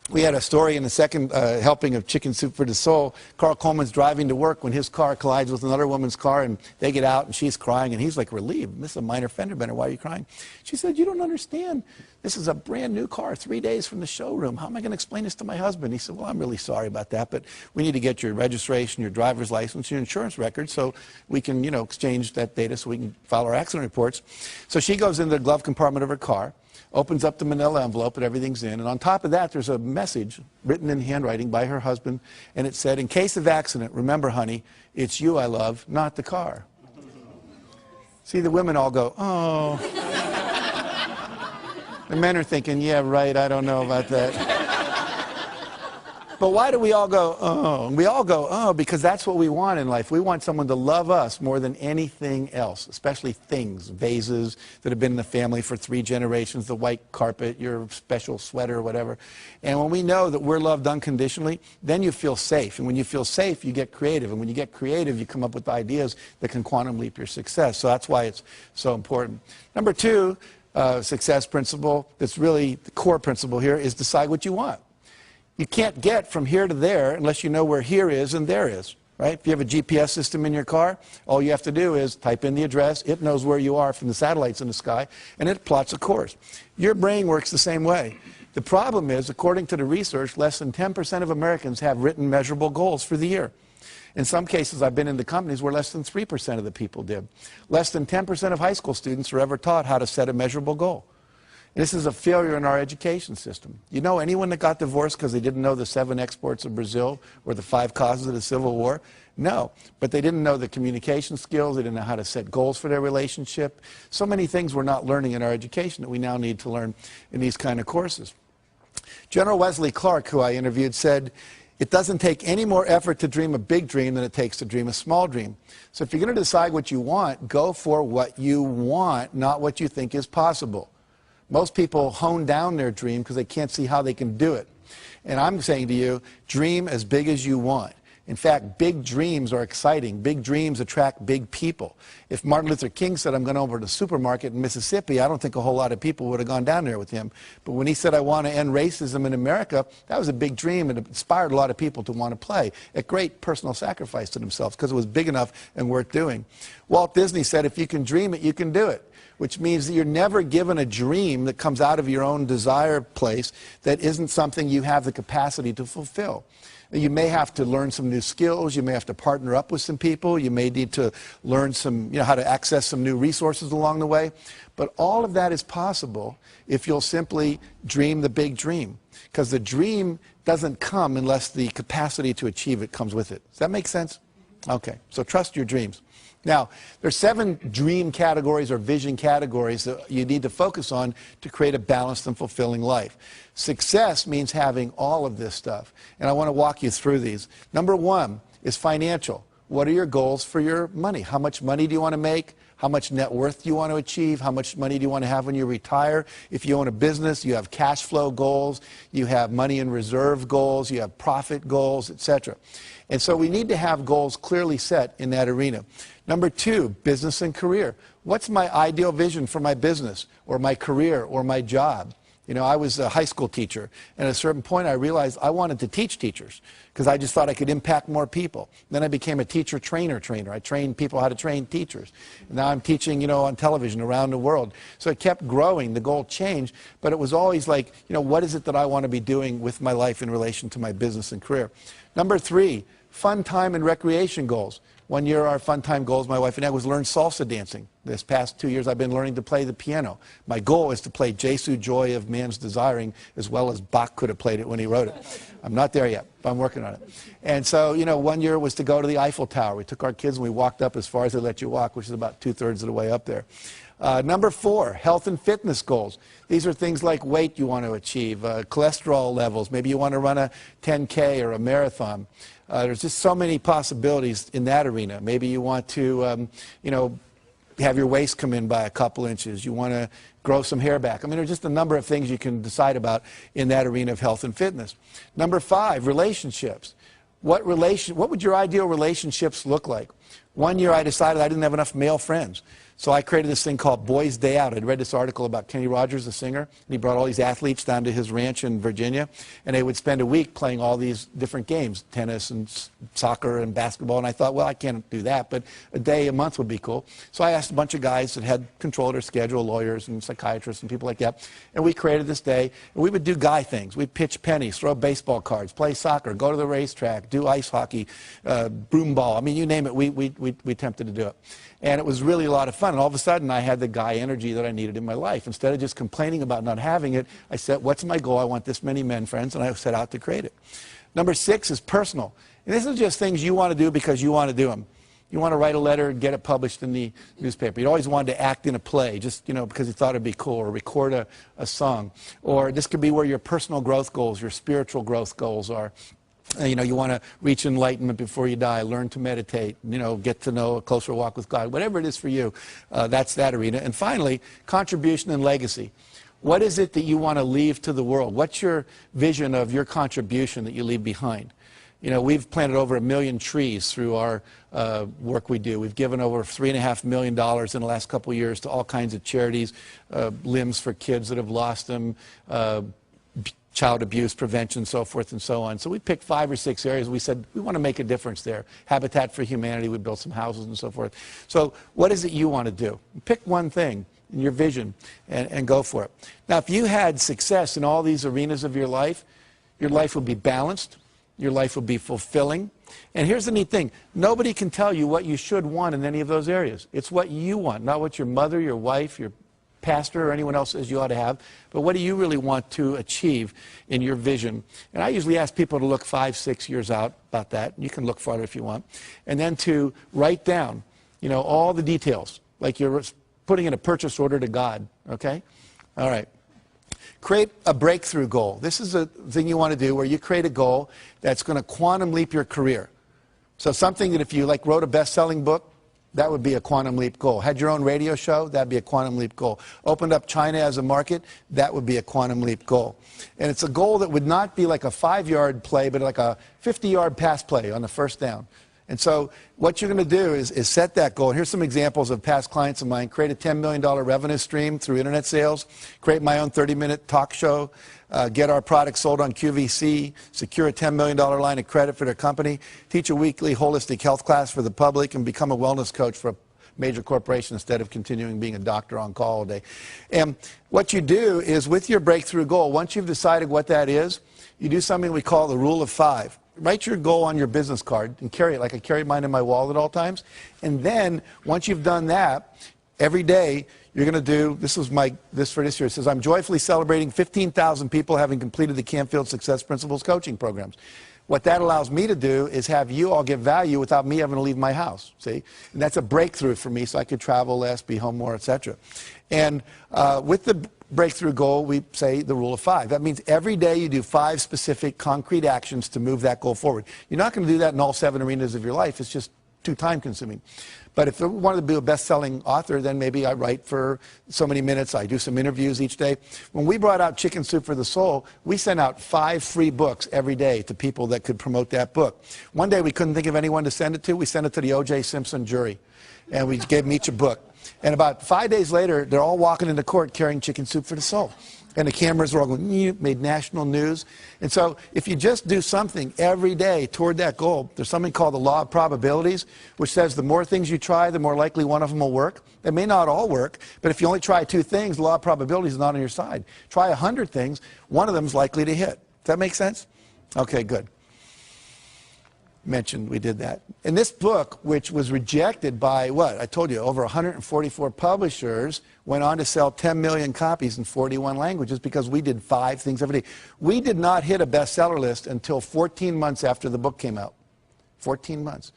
We had a story in the second helping of Chicken Soup for the Soul. Carl Coleman's driving to work when his car collides with another woman's car, and they get out, and she's crying, and he's like relieved. This is a minor fender bender. Why are you crying? She said, you don't understand. This is a brand new car, 3 days from the showroom. How am I going to explain this to my husband? He said, well, I'm really sorry about that, but we need to get your registration, your driver's license, your insurance record, so we can, you know, exchange that data so we can file our accident reports. So she goes into the glove compartment of her car, opens up the manila envelope and everything's in, and on top of that there's a message written in handwriting by her husband, and it said, in case of accident, remember honey, it's you I love, not the car. See, the women all go, oh. The men are thinking, yeah, right, I don't know about that. But why do we all go, oh? We all go, oh, because that's what we want in life. We want someone to love us more than anything else, especially things, vases that have been in the family for 3 generations, the white carpet, your special sweater, whatever. And when we know that we're loved unconditionally, then you feel safe. And when you feel safe, you get creative. And when you get creative, you come up with ideas that can quantum leap your success. So that's why it's so important. Number 2, success principle, that's really the core principle here, is decide what you want. You can't get from here to there unless you know where here is and there is, right? If you have a GPS system in your car, all you have to do is type in the address, it knows where you are from the satellites in the sky, and it plots a course. Your brain works the same way. The problem is, according to the research, less than 10% of Americans have written measurable goals for the year. In some cases, I've been in the companies where less than 3% of the people did. Less than 10% of high school students are ever taught how to set a measurable goal. This is a failure in our education system. You know anyone that got divorced because they didn't know the 7 exports of Brazil or the 5 causes of the Civil War? No, but they didn't know the communication skills, they didn't know how to set goals for their relationship. So many things we're not learning in our education that we now need to learn in these kind of courses. General Wesley Clark, who I interviewed, said, it doesn't take any more effort to dream a big dream than it takes to dream a small dream. So if you're going to decide what you want, go for what you want, not what you think is possible. Most people hone down their dream because they can't see how they can do it. And I'm saying to you, dream as big as you want. In fact, big dreams are exciting. Big dreams attract big people. If Martin Luther King said, I'm going over to the supermarket in Mississippi, I don't think a whole lot of people would have gone down there with him. But when he said, I want to end racism in America, that was a big dream and it inspired a lot of people to want to play at great personal sacrifice to themselves because it was big enough and worth doing. Walt Disney said, if you can dream it, you can do it. Which means that you're never given a dream that comes out of your own desire place that isn't something you have the capacity to fulfill. You may have to learn some new skills, you may have to partner up with some people, you may need to learn some, how to access some new resources along the way. But all of that is possible if you'll simply dream the big dream. Because the dream doesn't come unless the capacity to achieve it comes with it. Does that make sense? Okay, so trust your dreams. Now, there's 7 dream categories or vision categories that you need to focus on to create a balanced and fulfilling life. Success means having all of this stuff, and I want to walk you through these. Number 1 is financial. What are your goals for your money? How much money do you want to make? How much net worth do you want to achieve? How much money do you want to have when you retire? If you own a business, you have cash flow goals, you have money in reserve goals, you have profit goals, etc. And so we need to have goals clearly set in that arena. Number 2, business and career. What's my ideal vision for my business or my career or my job? You know, I was a high school teacher, and at a certain point I realized I wanted to teach teachers because I just thought I could impact more people. Then I became a teacher trainer. I trained people how to train teachers. Now I'm teaching, you know, on television around the world. So it kept growing. The goal changed, but it was always like, you know, what is it that I want to be doing with my life in relation to my business and career? Number 3, fun time and recreation goals. One year our fun time goals, my wife and I, was learn salsa dancing. This past 2 years I've been learning to play the piano. My goal is to play Jesu Joy of Man's Desiring as well as Bach could have played it when he wrote it. I'm not there yet, but I'm working on it. And so, you know, one year was to go to the Eiffel Tower. We took our kids and we walked up as far as they let you walk, which is about 2/3 of the way up there. Number 4, health and fitness goals. These are things like weight you want to achieve, cholesterol levels. Maybe you want to run a 10K or a marathon. There's just so many possibilities in that arena. Maybe you want to, you know, have your waist come in by a couple inches. You want to grow some hair back. I mean, there's just a number of things you can decide about in that arena of health and fitness. Number 5, relationships. What would your ideal relationships look like? One year I decided I didn't have enough male friends. So I created this thing called Boys Day Out. I'd read this article about Kenny Rogers, the singer, and he brought all these athletes down to his ranch in Virginia, and they would spend a week playing all these different games, tennis and soccer and basketball, and I thought, well, I can't do that, but a day a month would be cool. So I asked a bunch of guys that had control of their schedule, lawyers and psychiatrists and people like that, and we created this day, and we would do guy things. We'd pitch pennies, throw baseball cards, play soccer, go to the racetrack, do ice hockey, broom ball. I mean, you name it, we attempted to do it. And it was really a lot of fun. And all of a sudden, I had the guy energy that I needed in my life. Instead of just complaining about not having it, I said, what's my goal? I want this many men friends, and I set out to create it. Number 6 is personal. And this is just things you want to do because you want to do them. You want to write a letter and get it published in the newspaper. You always wanted to act in a play, just, you know, because you thought it'd be cool, or record a song. Or this could be where your personal growth goals, your spiritual growth goals are. You know, you want to reach enlightenment before you die, learn to meditate, you know, get to know a closer walk with God. Whatever it is for you, that's that arena. And finally, contribution and legacy. What is it that you want to leave to the world? What's your vision of your contribution that you leave behind? You know, we've planted over 1 million trees through our work we do. We've given over $3.5 million in the last couple of years to all kinds of charities, limbs for kids that have lost them, child abuse prevention, so forth and so on. So we picked 5 or 6 areas. We said, we want to make a difference there. Habitat for Humanity, we built some houses and so forth. So what is it you want to do? Pick one thing in your vision and go for it. Now, if you had success in all these arenas of your life would be balanced, your life would be fulfilling. And here's the neat thing. Nobody can tell you what you should want in any of those areas. It's what you want, not what your mother, your wife, your pastor or anyone else says you ought to have, but what do you really want to achieve in your vision? And I usually ask people to look 5, 6 years out about that. You can look farther if you want. And then to write down, you know, all the details, like you're putting in a purchase order to God, okay? All right. Create a breakthrough goal. This is a thing you want to do where you create a goal that's going to quantum leap your career. So something that if you like wrote a best-selling book, that would be a quantum leap goal. Had your own radio show, that'd be a quantum leap goal. Opened up China as a market, that would be a quantum leap goal. And it's a goal that would not be like a 5-yard play, but like a 50-yard pass play on the first down. And so what you're going to do is set that goal. And here's some examples of past clients of mine. Create a $10 million revenue stream through internet sales. Create my own 30-minute talk show. Get our products sold on QVC. Secure a $10 million line of credit for their company. Teach a weekly holistic health class for the public. And become a wellness coach for a major corporation instead of continuing being a doctor on call all day. And what you do is with your breakthrough goal, once you've decided what that is, you do something we call the rule of 5. Write your goal on your business card and carry it like I carry mine in my wallet at all times. And then once you've done that, every day you're going to do, this for this year, it says, I'm joyfully celebrating 15,000 people having completed the Canfield Success Principles coaching programs. What that allows me to do is have you all get value without me having to leave my house, see? And that's a breakthrough for me, so I could travel less, be home more, etc. And with the breakthrough goal, we say the rule of 5. That means every day you do 5 specific concrete actions to move that goal forward. You're not going to do that in all 7 arenas of your life. It's just too time consuming. But if I wanted to be a best-selling author, then maybe I write for so many minutes, I do some interviews each day. When we brought out Chicken Soup for the Soul, we sent out 5 free books every day to people that could promote that book. One day we couldn't think of anyone to send it to. We sent it to the O.J. Simpson jury, and we gave them each a book. And about 5 days later, they're all walking into court carrying Chicken Soup for the Soul. And the cameras were all going, made national news. And so if you just do something every day toward that goal, there's something called the law of probabilities, which says the more things you try, the more likely one of them will work. It may not all work, but if you only try 2 things, the law of probabilities is not on your side. Try 100 things, one of them is likely to hit. Does that make sense? Okay, good. Mentioned we did that. In this book, which was rejected by, what, I told you, over 144 publishers, went on to sell 10 million copies in 41 languages because we did 5 things every day. We did not hit a bestseller list until 14 months after the book came out. 14 months.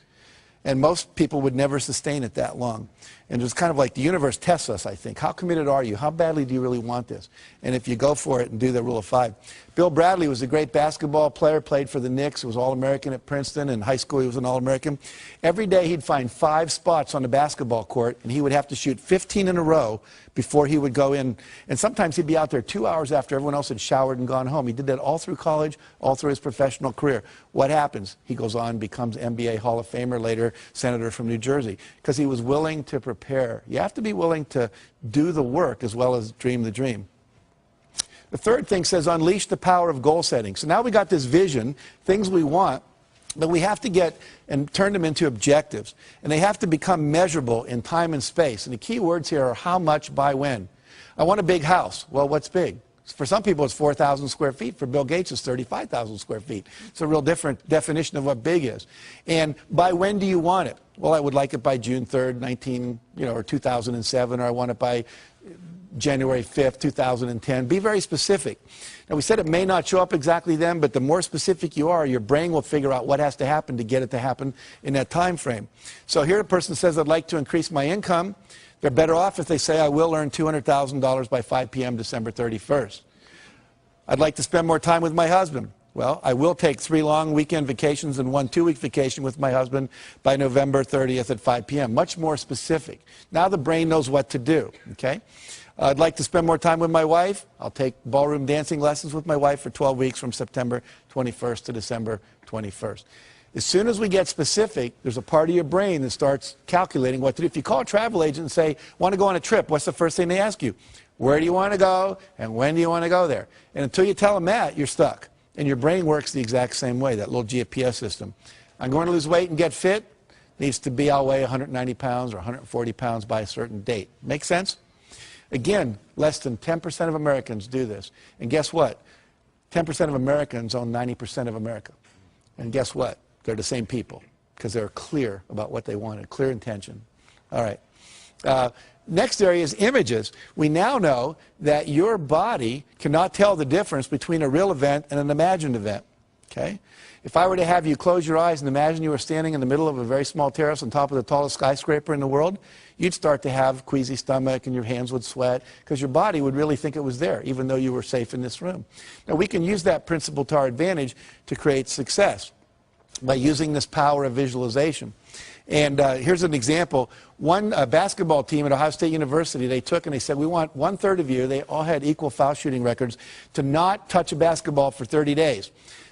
And most people would never sustain it that long. And it's kind of like the universe tests us, I think. How committed are you? How badly do you really want this? And if you go for it and do the rule of 5. Bill Bradley was a great basketball player, played for the Knicks, was All-American at Princeton. In high school, he was an All-American. Every day, he'd find 5 spots on the basketball court, and he would have to shoot 15 in a row before he would go in. And sometimes he'd be out there 2 hours after everyone else had showered and gone home. He did that all through college, all through his professional career. What happens? He goes on, becomes NBA Hall of Famer, later senator from New Jersey, because he was willing to prepare. You have to be willing to do the work as well as dream the dream. The third thing says unleash the power of goal setting. So now we got this vision, things we want, but we have to get and turn them into objectives. And they have to become measurable in time and space. And the key words here are how much by when. I want a big house. Well, what's big? For some people, it's 4,000 square feet. For Bill Gates, it's 35,000 square feet. It's a real different definition of what big is. And by when do you want it? Well, I would like it by June 3rd, or 2007, or I want it by January 5th, 2010. Be very specific. Now, we said it may not show up exactly then, but the more specific you are, your brain will figure out what has to happen to get it to happen in that time frame. So here a person says, I'd like to increase my income. They're better off if they say, I will earn $200,000 by 5 p.m. December 31st. I'd like to spend more time with my husband. Well, I will take 3 long weekend vacations and 1 2-week vacation with my husband by November 30th at 5 p.m. Much more specific. Now the brain knows what to do, okay? I'd like to spend more time with my wife. I'll take ballroom dancing lessons with my wife for 12 weeks from September 21st to December 21st. As soon as we get specific, there's a part of your brain that starts calculating what to do. If you call a travel agent and say, want to go on a trip, what's the first thing they ask you? Where do you want to go and when do you want to go there? And until you tell them that, you're stuck. And your brain works the exact same way, that little GPS system. I'm going to lose weight and get fit. Needs to be, I'll weigh 190 pounds or 140 pounds by a certain date. Make sense? Again, less than 10% of Americans do this. And guess what? 10% of Americans own 90% of America. And guess what? They're the same people because they're clear about what they wanted, clear intention. All right. Next area is images. We now know that your body cannot tell the difference between a real event and an imagined event. Okay? If I were to have you close your eyes and imagine you were standing in the middle of a very small terrace on top of the tallest skyscraper in the world, you'd start to have queasy stomach and your hands would sweat because your body would really think it was there, even though you were safe in this room. Now, we can use that principle to our advantage to create success by using this power of visualization. And here's an example. One basketball team at Ohio State University, they took and they said, we want 1/3 of you, they all had equal foul shooting records, to not touch a basketball for 30 days.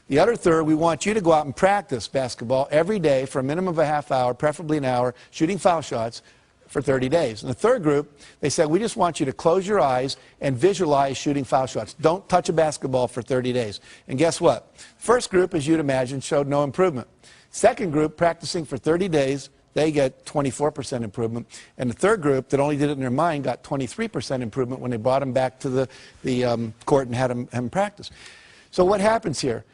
The other third, we want you to go out and practice basketball every day for a minimum of a half hour, preferably an hour, shooting foul shots for 30 days. And the third group, they said, we just want you to close your eyes and visualize shooting foul shots. Don't touch a basketball for 30 days. And guess what? First group, as you'd imagine, showed no improvement. Second group, practicing for 30 days, they get 24% improvement. And the third group that only did it in their mind got 23% improvement when they brought them back to the court and had them practice. So what happens here?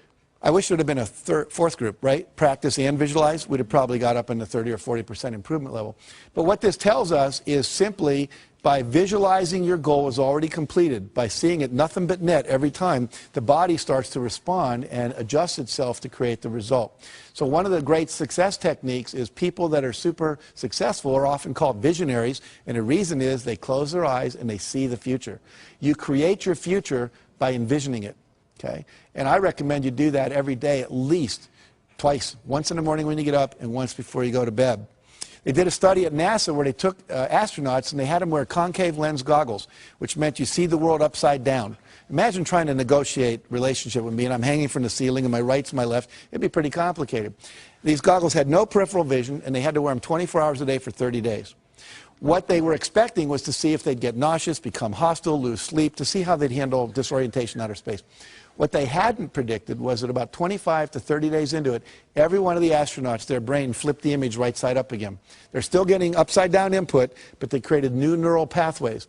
I wish there would have been a fourth group, right? Practice and visualize. We'd have probably got up in the 30 or 40% improvement level. But what this tells us is simply by visualizing your goal is already completed, by seeing it nothing but net every time, the body starts to respond and adjust itself to create the result. So one of the great success techniques is people that are super successful are often called visionaries, and the reason is they close their eyes and they see the future. You create your future by envisioning it, okay? And I recommend you do that every day at least twice, once in the morning when you get up and once before you go to bed. They did a study at NASA where they took astronauts and they had them wear concave lens goggles, which meant you see the world upside down. Imagine trying to negotiate relationship with me and I'm hanging from the ceiling and my right's my left. It'd be pretty complicated. These goggles had no peripheral vision and they had to wear them 24 hours a day for 30 days. What they were expecting was to see if they'd get nauseous, become hostile, lose sleep, to see how they'd handle disorientation in outer space. What they hadn't predicted was that about 25 to 30 days into it, every one of the astronauts, their brain flipped the image right side up again. They're still getting upside down input, but they created new neural pathways.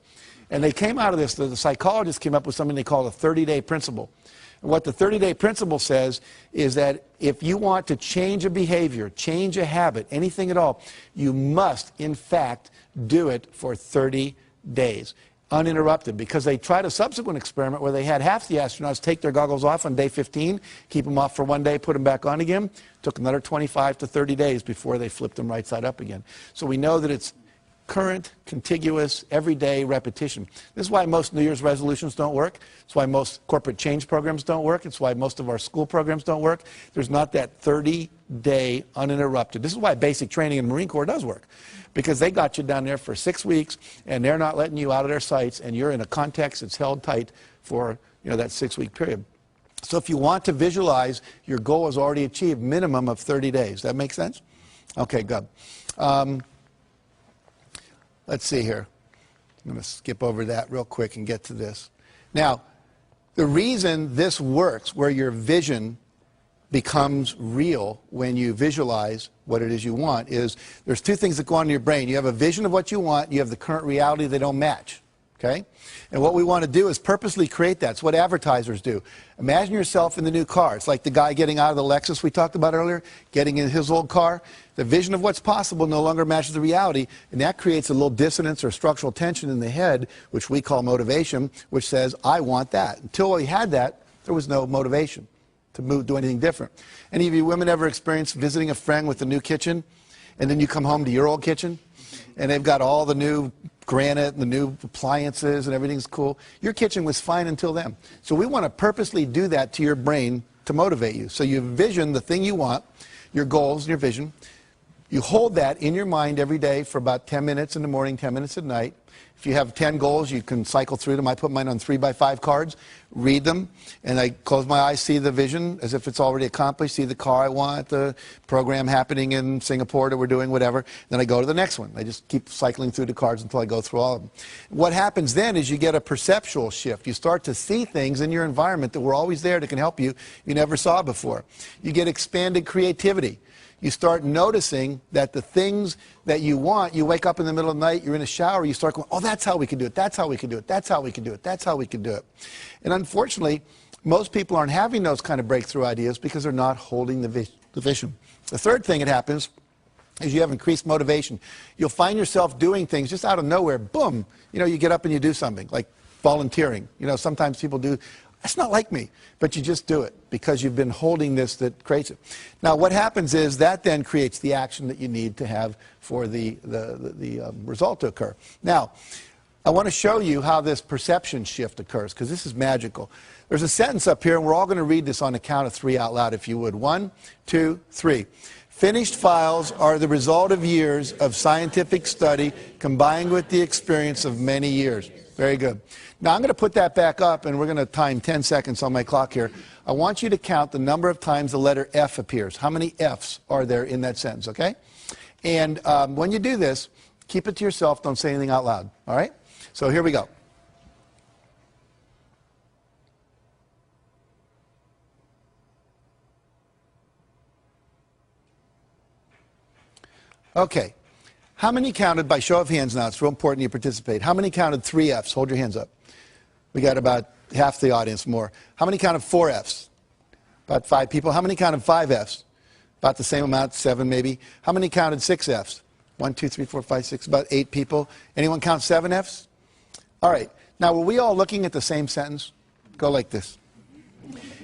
And they came out of this, the psychologists came up with something they call a 30-day principle. And what the 30-day principle says is that if you want to change a behavior, change a habit, anything at all, you must, in fact, do it for 30 days. Uninterrupted, because they tried a subsequent experiment where they had half the astronauts take their goggles off on day 15, keep them off for one day, put them back on again. Took another 25 to 30 days before they flipped them right side up again. So we know that it's current, contiguous, everyday repetition. This is why most New Year's resolutions don't work. It's why most corporate change programs don't work. It's why most of our school programs don't work. There's not that 30-day uninterrupted. This is why basic training in the Marine Corps does work. Because they got you down there for 6 weeks, and they're not letting you out of their sights, and you're in a context that's held tight for that 6-week period. So if you want to visualize, your goal is already achieved, minimum of 30 days. That make sense? Okay, good. Let's see here. I'm going to skip over that real quick and get to this. Now, the reason this works, where your vision becomes real when you visualize what it is you want, is there's two things that go on in your brain. You have a vision of what you want, you have the current reality, they don't match. Okay? And what we want to do is purposely create that. It's what advertisers do. Imagine yourself in the new car. It's like the guy getting out of the Lexus we talked about earlier, getting in his old car. The vision of what's possible no longer matches the reality, and that creates a little dissonance or structural tension in the head, which we call motivation, which says, I want that. Until we had that, there was no motivation to do anything different. Any of you women ever experienced visiting a friend with a new kitchen, and then you come home to your old kitchen, and they've got all the new granite and the new appliances and everything's cool? Your kitchen was fine until then. So we want to purposely do that to your brain to motivate you. So you envision the thing you want, your goals and your vision. You hold that in your mind every day for about 10 minutes in the morning, 10 minutes at night. If you have 10 goals, you can cycle through them. I put mine on 3x5 cards, read them, and I close my eyes, see the vision as if it's already accomplished, see the car I want, the program happening in Singapore that we're doing, whatever. Then I go to the next one. I just keep cycling through the cards until I go through all of them. What happens then is you get a perceptual shift. You start to see things in your environment that were always there that can help you never saw before. You get expanded creativity. You start noticing that the things that you want, you wake up in the middle of the night, you're in a shower, you start going, oh, that's how we can do it, that's how we can do it, that's how we can do it, that's how we can do it. And unfortunately, most people aren't having those kind of breakthrough ideas because they're not holding the vision. The third thing that happens is you have increased motivation. You'll find yourself doing things just out of nowhere, boom, you get up and you do something, like volunteering. Sometimes people do. That's not like me, but you just do it because you've been holding this that creates it. Now, what happens is that then creates the action that you need to have for the result to occur. Now, I want to show you how this perception shift occurs because this is magical. There's a sentence up here, and we're all going to read this on the count of 3 out loud, if you would. 1, 2, 3. Finished files are the result of years of scientific study combined with the experience of many years. Very good. Now I'm going to put that back up, and we're going to time 10 seconds on my clock here. I want you to count the number of times the letter F appears. How many Fs are there in that sentence, okay? And when you do this, keep it to yourself. Don't say anything out loud, all right? So here we go. Okay. How many counted, by show of hands now, it's real important you participate. How many counted 3 Fs? Hold your hands up. We got about half the audience more. How many counted 4 Fs? About 5 people. How many counted 5 Fs? About the same amount, 7 maybe. How many counted 6 Fs? 1, 2, 3, 4, 5, 6, about 8 people. Anyone count 7 Fs? All right. Now, were we all looking at the same sentence? Go like this.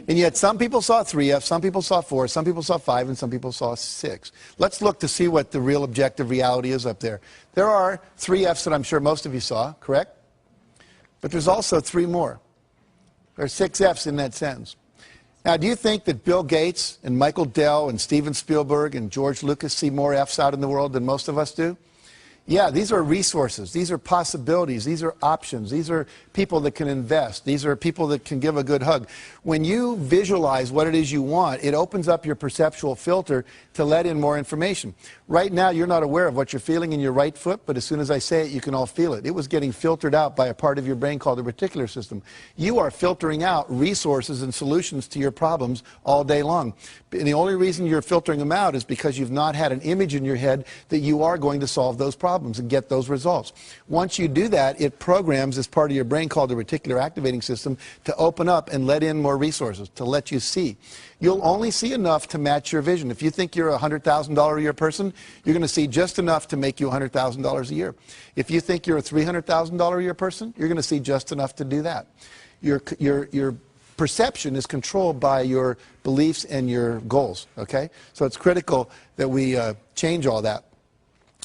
And yet some people saw 3 Fs, some people saw 4, some people saw 5, and some people saw 6. Let's look to see what the real objective reality is up there. There are 3 Fs that I'm sure most of you saw, correct? But there's also 3 more. There are 6 Fs in that sentence. Now, do you think that Bill Gates and Michael Dell and Steven Spielberg and George Lucas see more Fs out in the world than most of us do? Yeah, these are resources. These are possibilities. These are options. These are people that can invest. These are people that can give a good hug. When you visualize what it is you want, it opens up your perceptual filter to let in more information. Right now, you're not aware of what you're feeling in your right foot, but as soon as I say it, you can all feel it. It was getting filtered out by a part of your brain called the reticular system. You are filtering out resources and solutions to your problems all day long. And the only reason you're filtering them out is because you've not had an image in your head that you are going to solve those problems and get those results. Once you do that, it programs this part of your brain called the reticular activating system to open up and let in more resources, to let you see. You'll only see enough to match your vision. If you think you're a $100,000 a year person, you're going to see just enough to make you $100,000 a year. If you think you're a $300,000 a year person, you're going to see just enough to do that. Your perception is controlled by your beliefs and your goals, okay? So it's critical that we change all that.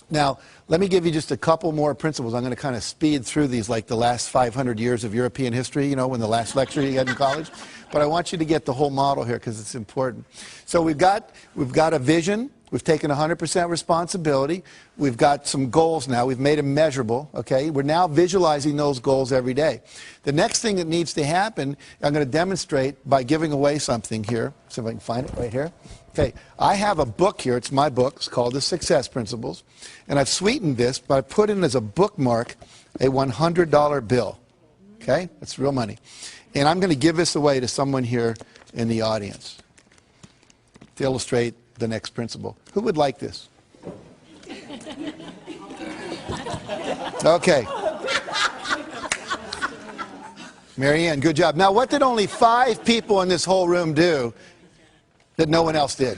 Now, let me give you just a couple more principles. I'm going to kind of speed through these like the last 500 years of European history, you know, when the last lecture you had in college. But I want you to get the whole model here because it's important. So we've got a vision. We've taken 100% responsibility. We've got some goals now. We've made them measurable, okay? We're now visualizing those goals every day. The next thing that needs to happen, I'm going to demonstrate by giving away something here. See if I can find it right here. Okay, I have a book here. It's my book. It's called The Success Principles. And I've sweetened this, but I put in as a bookmark a $100 bill. Okay, that's real money. And I'm going to give this away to someone here in the audience to illustrate the next principle. Who would like this? Okay. Marianne, good job. Now, what did only 5 people in this whole room do that no one else did?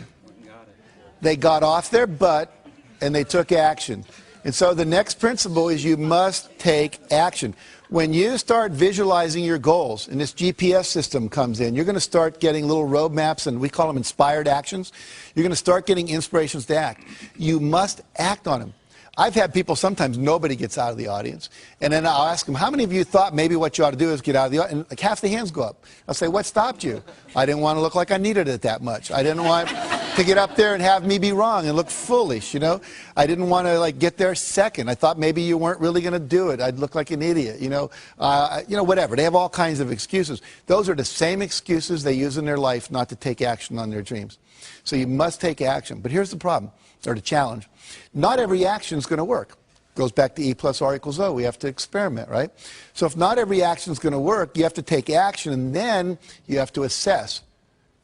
They got off their butt and they took action. And so the next principle is you must take action. When you start visualizing your goals and this GPS system comes in, you're going to start getting little roadmaps, and we call them inspired actions. You're going to start getting inspirations to act. You must act on them. I've had people, sometimes nobody gets out of the audience, and then I'll ask them, how many of you thought maybe what you ought to do is get out of the audience? And like half the hands go up. I'll say, what stopped you? I didn't want to look like I needed it that much. I didn't want to get up there and have me be wrong and look foolish, you know. I didn't want to like get there second. I thought maybe you weren't really going to do it. I'd look like an idiot, you know, whatever. They have all kinds of excuses. Those are the same excuses they use in their life not to take action on their dreams. So you must take action. But here's the problem, or the challenge. Not every action is going to work. Goes back to E plus R equals O. We have to experiment, right? So if not every action is going to work, you have to take action, and then you have to assess,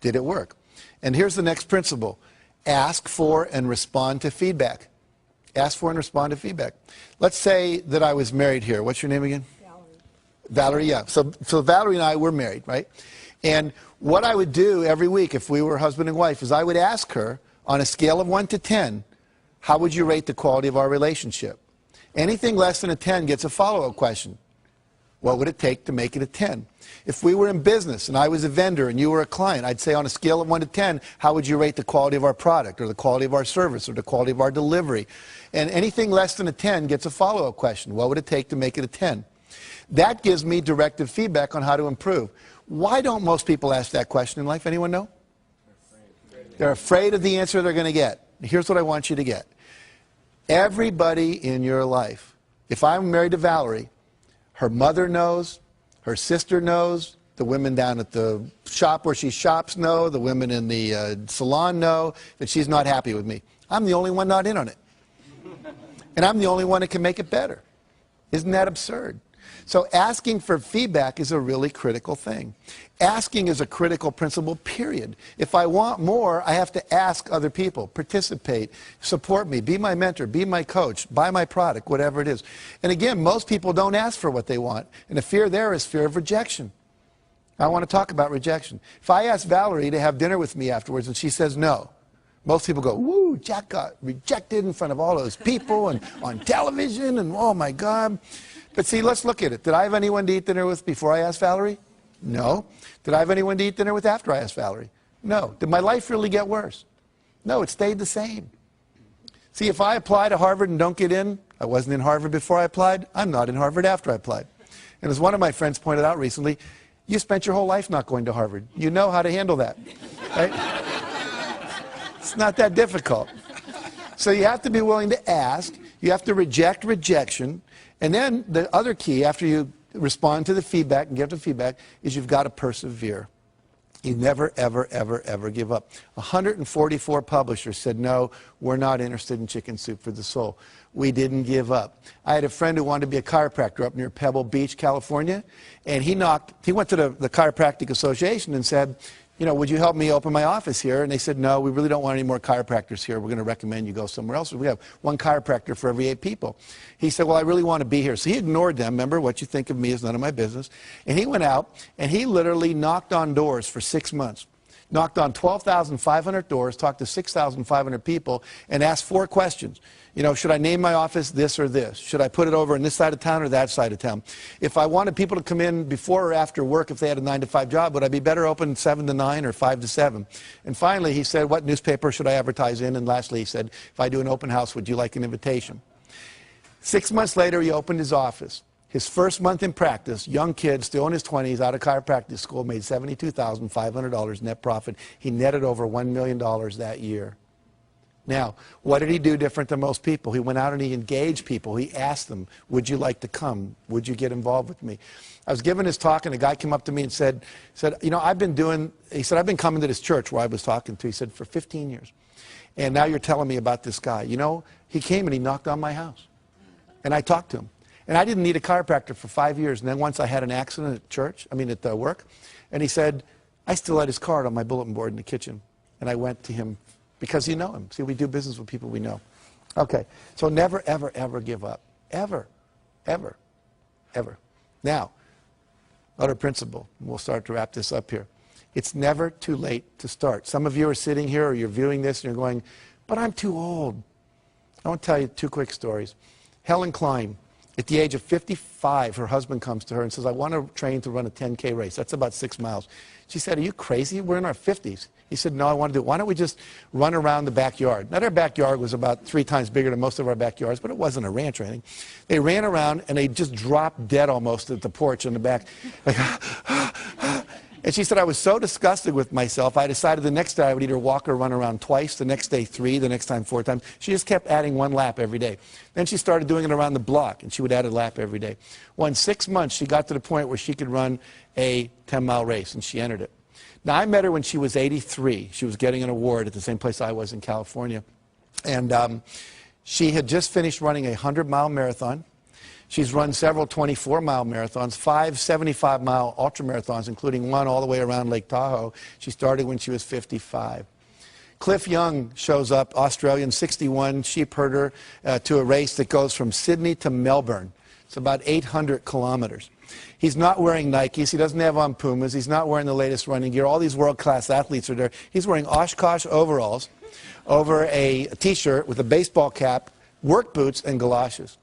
did it work? And here's the next principle. Ask for and respond to feedback. Ask for and respond to feedback. Let's say that I was married here. What's your name again? Valerie. Valerie, yeah. So Valerie and I were married, right? And what I would do every week if we were husband and wife is I would ask her, on a scale of 1 to 10, how would you rate the quality of our relationship? Anything less than a 10 gets a follow-up question. What would it take to make it a 10? If we were in business and I was a vendor and you were a client, I'd say on a scale of 1 to 10, how would you rate the quality of our product or the quality of our service or the quality of our delivery? And anything less than a 10 gets a follow-up question. What would it take to make it a 10? That gives me directive feedback on how to improve. Why don't most people ask that question in life? Anyone know? They're afraid of the answer they're going to get. Here's what I want you to get. Everybody in your life, if I'm married to Valerie, her mother knows, her sister knows, the women down at the shop where she shops know, the women in the salon know that she's not happy with me. I'm the only one not in on it. And I'm the only one that can make it better. Isn't that absurd? So asking for feedback is a really critical thing. Asking is a critical principle, period. If I want more, I have to ask other people, participate, support me, be my mentor, be my coach, buy my product, whatever it is. And again, most people don't ask for what they want. And the fear there is fear of rejection. I want to talk about rejection. If I ask Valerie to have dinner with me afterwards and she says no, most people go, woo, Jack got rejected in front of all those people and on television and oh my God. But see, let's look at it. Did I have anyone to eat dinner with before I asked Valerie? No. Did I have anyone to eat dinner with after I asked Valerie? No. Did my life really get worse? No, it stayed the same. See, if I apply to Harvard and don't get in, I wasn't in Harvard before I applied, I'm not in Harvard after I applied. And as one of my friends pointed out recently, you spent your whole life not going to Harvard. You know how to handle that, right? It's not that difficult. So you have to be willing to ask. You have to reject rejection. And then the other key, after you respond to the feedback and give the feedback, is you've got to persevere. You never, ever, ever, ever give up. 144 publishers said, no, we're not interested in Chicken Soup for the Soul. We didn't give up. I had a friend who wanted to be a chiropractor up near Pebble Beach, California, and he went to the Chiropractic Association and said, you know, would you help me open my office here? And they said, no, we really don't want any more chiropractors here. We're going to recommend you go somewhere else. We have one chiropractor for every 8 people. He said, well, I really want to be here. So he ignored them. Remember, what you think of me is none of my business. And he went out, and he literally knocked on doors for 6 months. Knocked on 12,500 doors, talked to 6,500 people, and asked 4 questions. You know, should I name my office this or this? Should I put it over on this side of town or that side of town? If I wanted people to come in before or after work, if they had a 9-to-5 job, would I be better open 7 to 9 or 5 to 7? And finally, he said, what newspaper should I advertise in? And lastly, he said, if I do an open house, would you like an invitation? 6 months later, he opened his office. His first month in practice, young kid, still in his 20s, out of chiropractic school, made $72,500 net profit. He netted over $1 million that year. Now, what did he do different than most people? He went out and he engaged people. He asked them, would you like to come? Would you get involved with me? I was giving this talk, and a guy came up to me and said, you know, I've been coming to this church where I was talking to, he said, for 15 years. And now you're telling me about this guy. You know, he came and he knocked on my house. And I talked to him. And I didn't need a chiropractor for 5 years. And then once I had an accident at church, at work, and he said, I still had his card on my bulletin board in the kitchen. And I went to him because you know him. See, we do business with people we know. Okay, so never, ever, ever give up. Ever, ever, ever. Now, other principle. We'll start to wrap this up here. It's never too late to start. Some of you are sitting here or you're viewing this and you're going, but I'm too old. I want to tell you 2 quick stories. Helen Klein. At the age of 55, her husband comes to her and says, I want to train to run a 10K race. That's about 6 miles. She said, are you crazy? We're in our 50s. He said, no, I want to do it. Why don't we just run around the backyard? Now, their backyard was about 3 times bigger than most of our backyards, but it wasn't a ranch or anything. They ran around, and they just dropped dead almost at the porch in the back. Like, and she said, I was so disgusted with myself, I decided the next day I would either walk or run around twice, the next day 3, the next time 4 times. She just kept adding 1 lap every day. Then she started doing it around the block, and she would add a lap every day. Well, in 6 months, she got to the point where she could run a 10-mile race, and she entered it. Now, I met her when she was 83. She was getting an award at the same place I was in California. And she had just finished running a 100-mile marathon. She's run several 24-mile marathons, 5 75-mile ultramarathons, including one all the way around Lake Tahoe. She started when she was 55. Cliff Young shows up, Australian, 61, sheep herder, to a race that goes from Sydney to Melbourne. It's about 800 kilometers. He's not wearing Nikes. He doesn't have on Pumas. He's not wearing the latest running gear. All these world-class athletes are there. He's wearing Oshkosh overalls over a T-shirt with a baseball cap, work boots, and galoshes.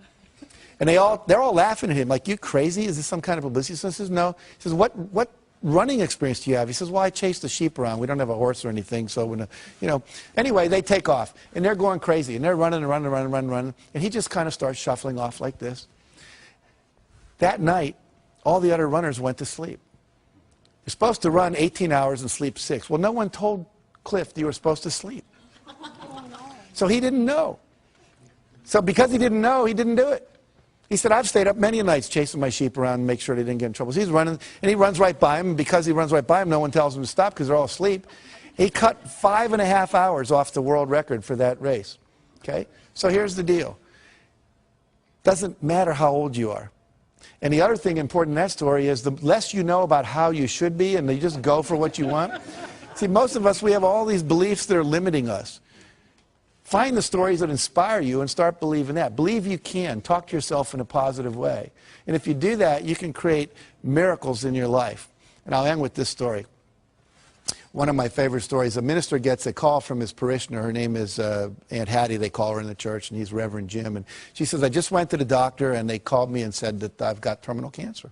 And they're all laughing at him, like, you crazy? Is this some kind of publicity? So he says, no. He says, what running experience do you have? He says, well, I chase the sheep around. We don't have a horse or anything, so, when, you know. Anyway, they take off, and they're going crazy, and they're running and running and running and running, running. And he just kind of starts shuffling off like this. That night, all the other runners went to sleep. You're supposed to run 18 hours and sleep 6. Well, no one told Cliff that you were supposed to sleep. So he didn't know. So because he didn't know, he didn't do it. He said, I've stayed up many nights chasing my sheep around and make sure they didn't get in trouble. So he's running, and he runs right by him, and because he runs right by him, no one tells him to stop because they're all asleep. He cut 5.5 hours off the world record for that race. Okay? So here's the deal. Doesn't matter how old you are. And the other thing important in that story is the less you know about how you should be and you just go for what you want. See, most of us, we have all these beliefs that are limiting us. Find the stories that inspire you and start believing that. Believe you can. Talk to yourself in a positive way. And if you do that, you can create miracles in your life. And I'll end with this story. One of my favorite stories, a minister gets a call from his parishioner. Her name is Aunt Hattie, they call her in the church, and he's Reverend Jim. And she says, I just went to the doctor, and they called me and said that I've got terminal cancer.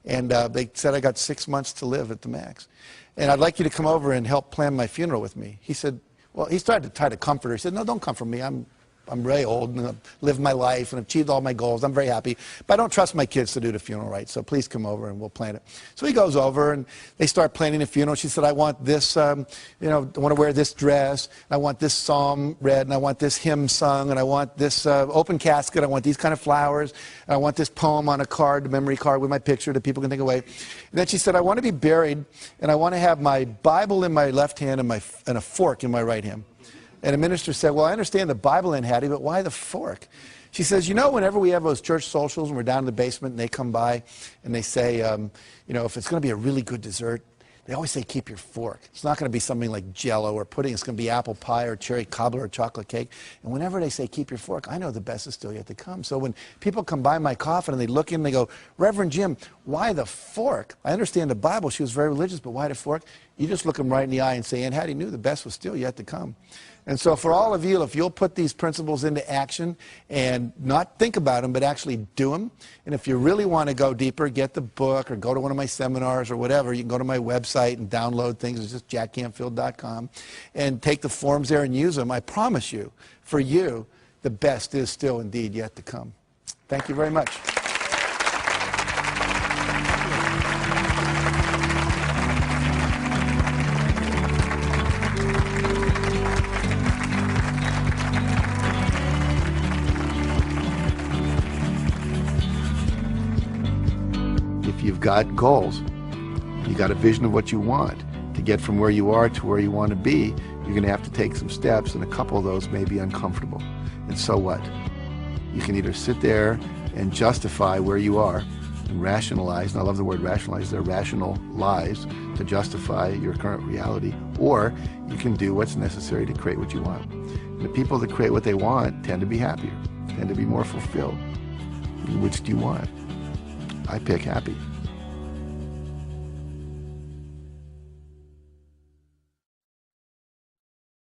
And they said I got 6 months to live at the max. And I'd like you to come over and help plan my funeral with me. He said, well, he started to try to comfort her. He said, no, don't comfort me. I'm very old, and I've lived my life, and I've achieved all my goals. I'm very happy. But I don't trust my kids to do the funeral right, so please come over, and we'll plan it. So he goes over, and they start planning the funeral. She said, I want this, I want to wear this dress, and I want this psalm read, and I want this hymn sung, and I want this open casket, I want these kind of flowers, and I want this poem on a card, a memory card with my picture that people can take away. And then she said, I want to be buried, and I want to have my Bible in my left hand and a fork in my right hand. And the minister said, well, I understand the Bible, Aunt Hattie, but why the fork? She says, whenever we have those church socials and we're down in the basement and they come by and they say, if it's going to be a really good dessert, they always say, keep your fork. It's not going to be something like Jell-O or pudding. It's going to be apple pie or cherry cobbler or chocolate cake. And whenever they say, keep your fork, I know the best is still yet to come. So when people come by my coffin and they look in and they go, Reverend Jim, why the fork? I understand the Bible. She was very religious, but why the fork? You just look them right in the eye and say, Aunt Hattie knew the best was still yet to come. And so for all of you, if you'll put these principles into action and not think about them, but actually do them, and if you really want to go deeper, get the book or go to one of my seminars or whatever, you can go to my website and download things. It's just jackcanfield.com and take the forms there and use them. I promise you, for you, the best is still indeed yet to come. Thank you very much. If you've got goals, you got a vision of what you want to get from where you are to where you want to be, you're going to have to take some steps, and a couple of those may be uncomfortable. And so what? You can either sit there and justify where you are and rationalize, and I love the word rationalize, they're rational lies to justify your current reality, or you can do what's necessary to create what you want. And the people that create what they want tend to be happier, tend to be more fulfilled. Which do you want? I pick happy.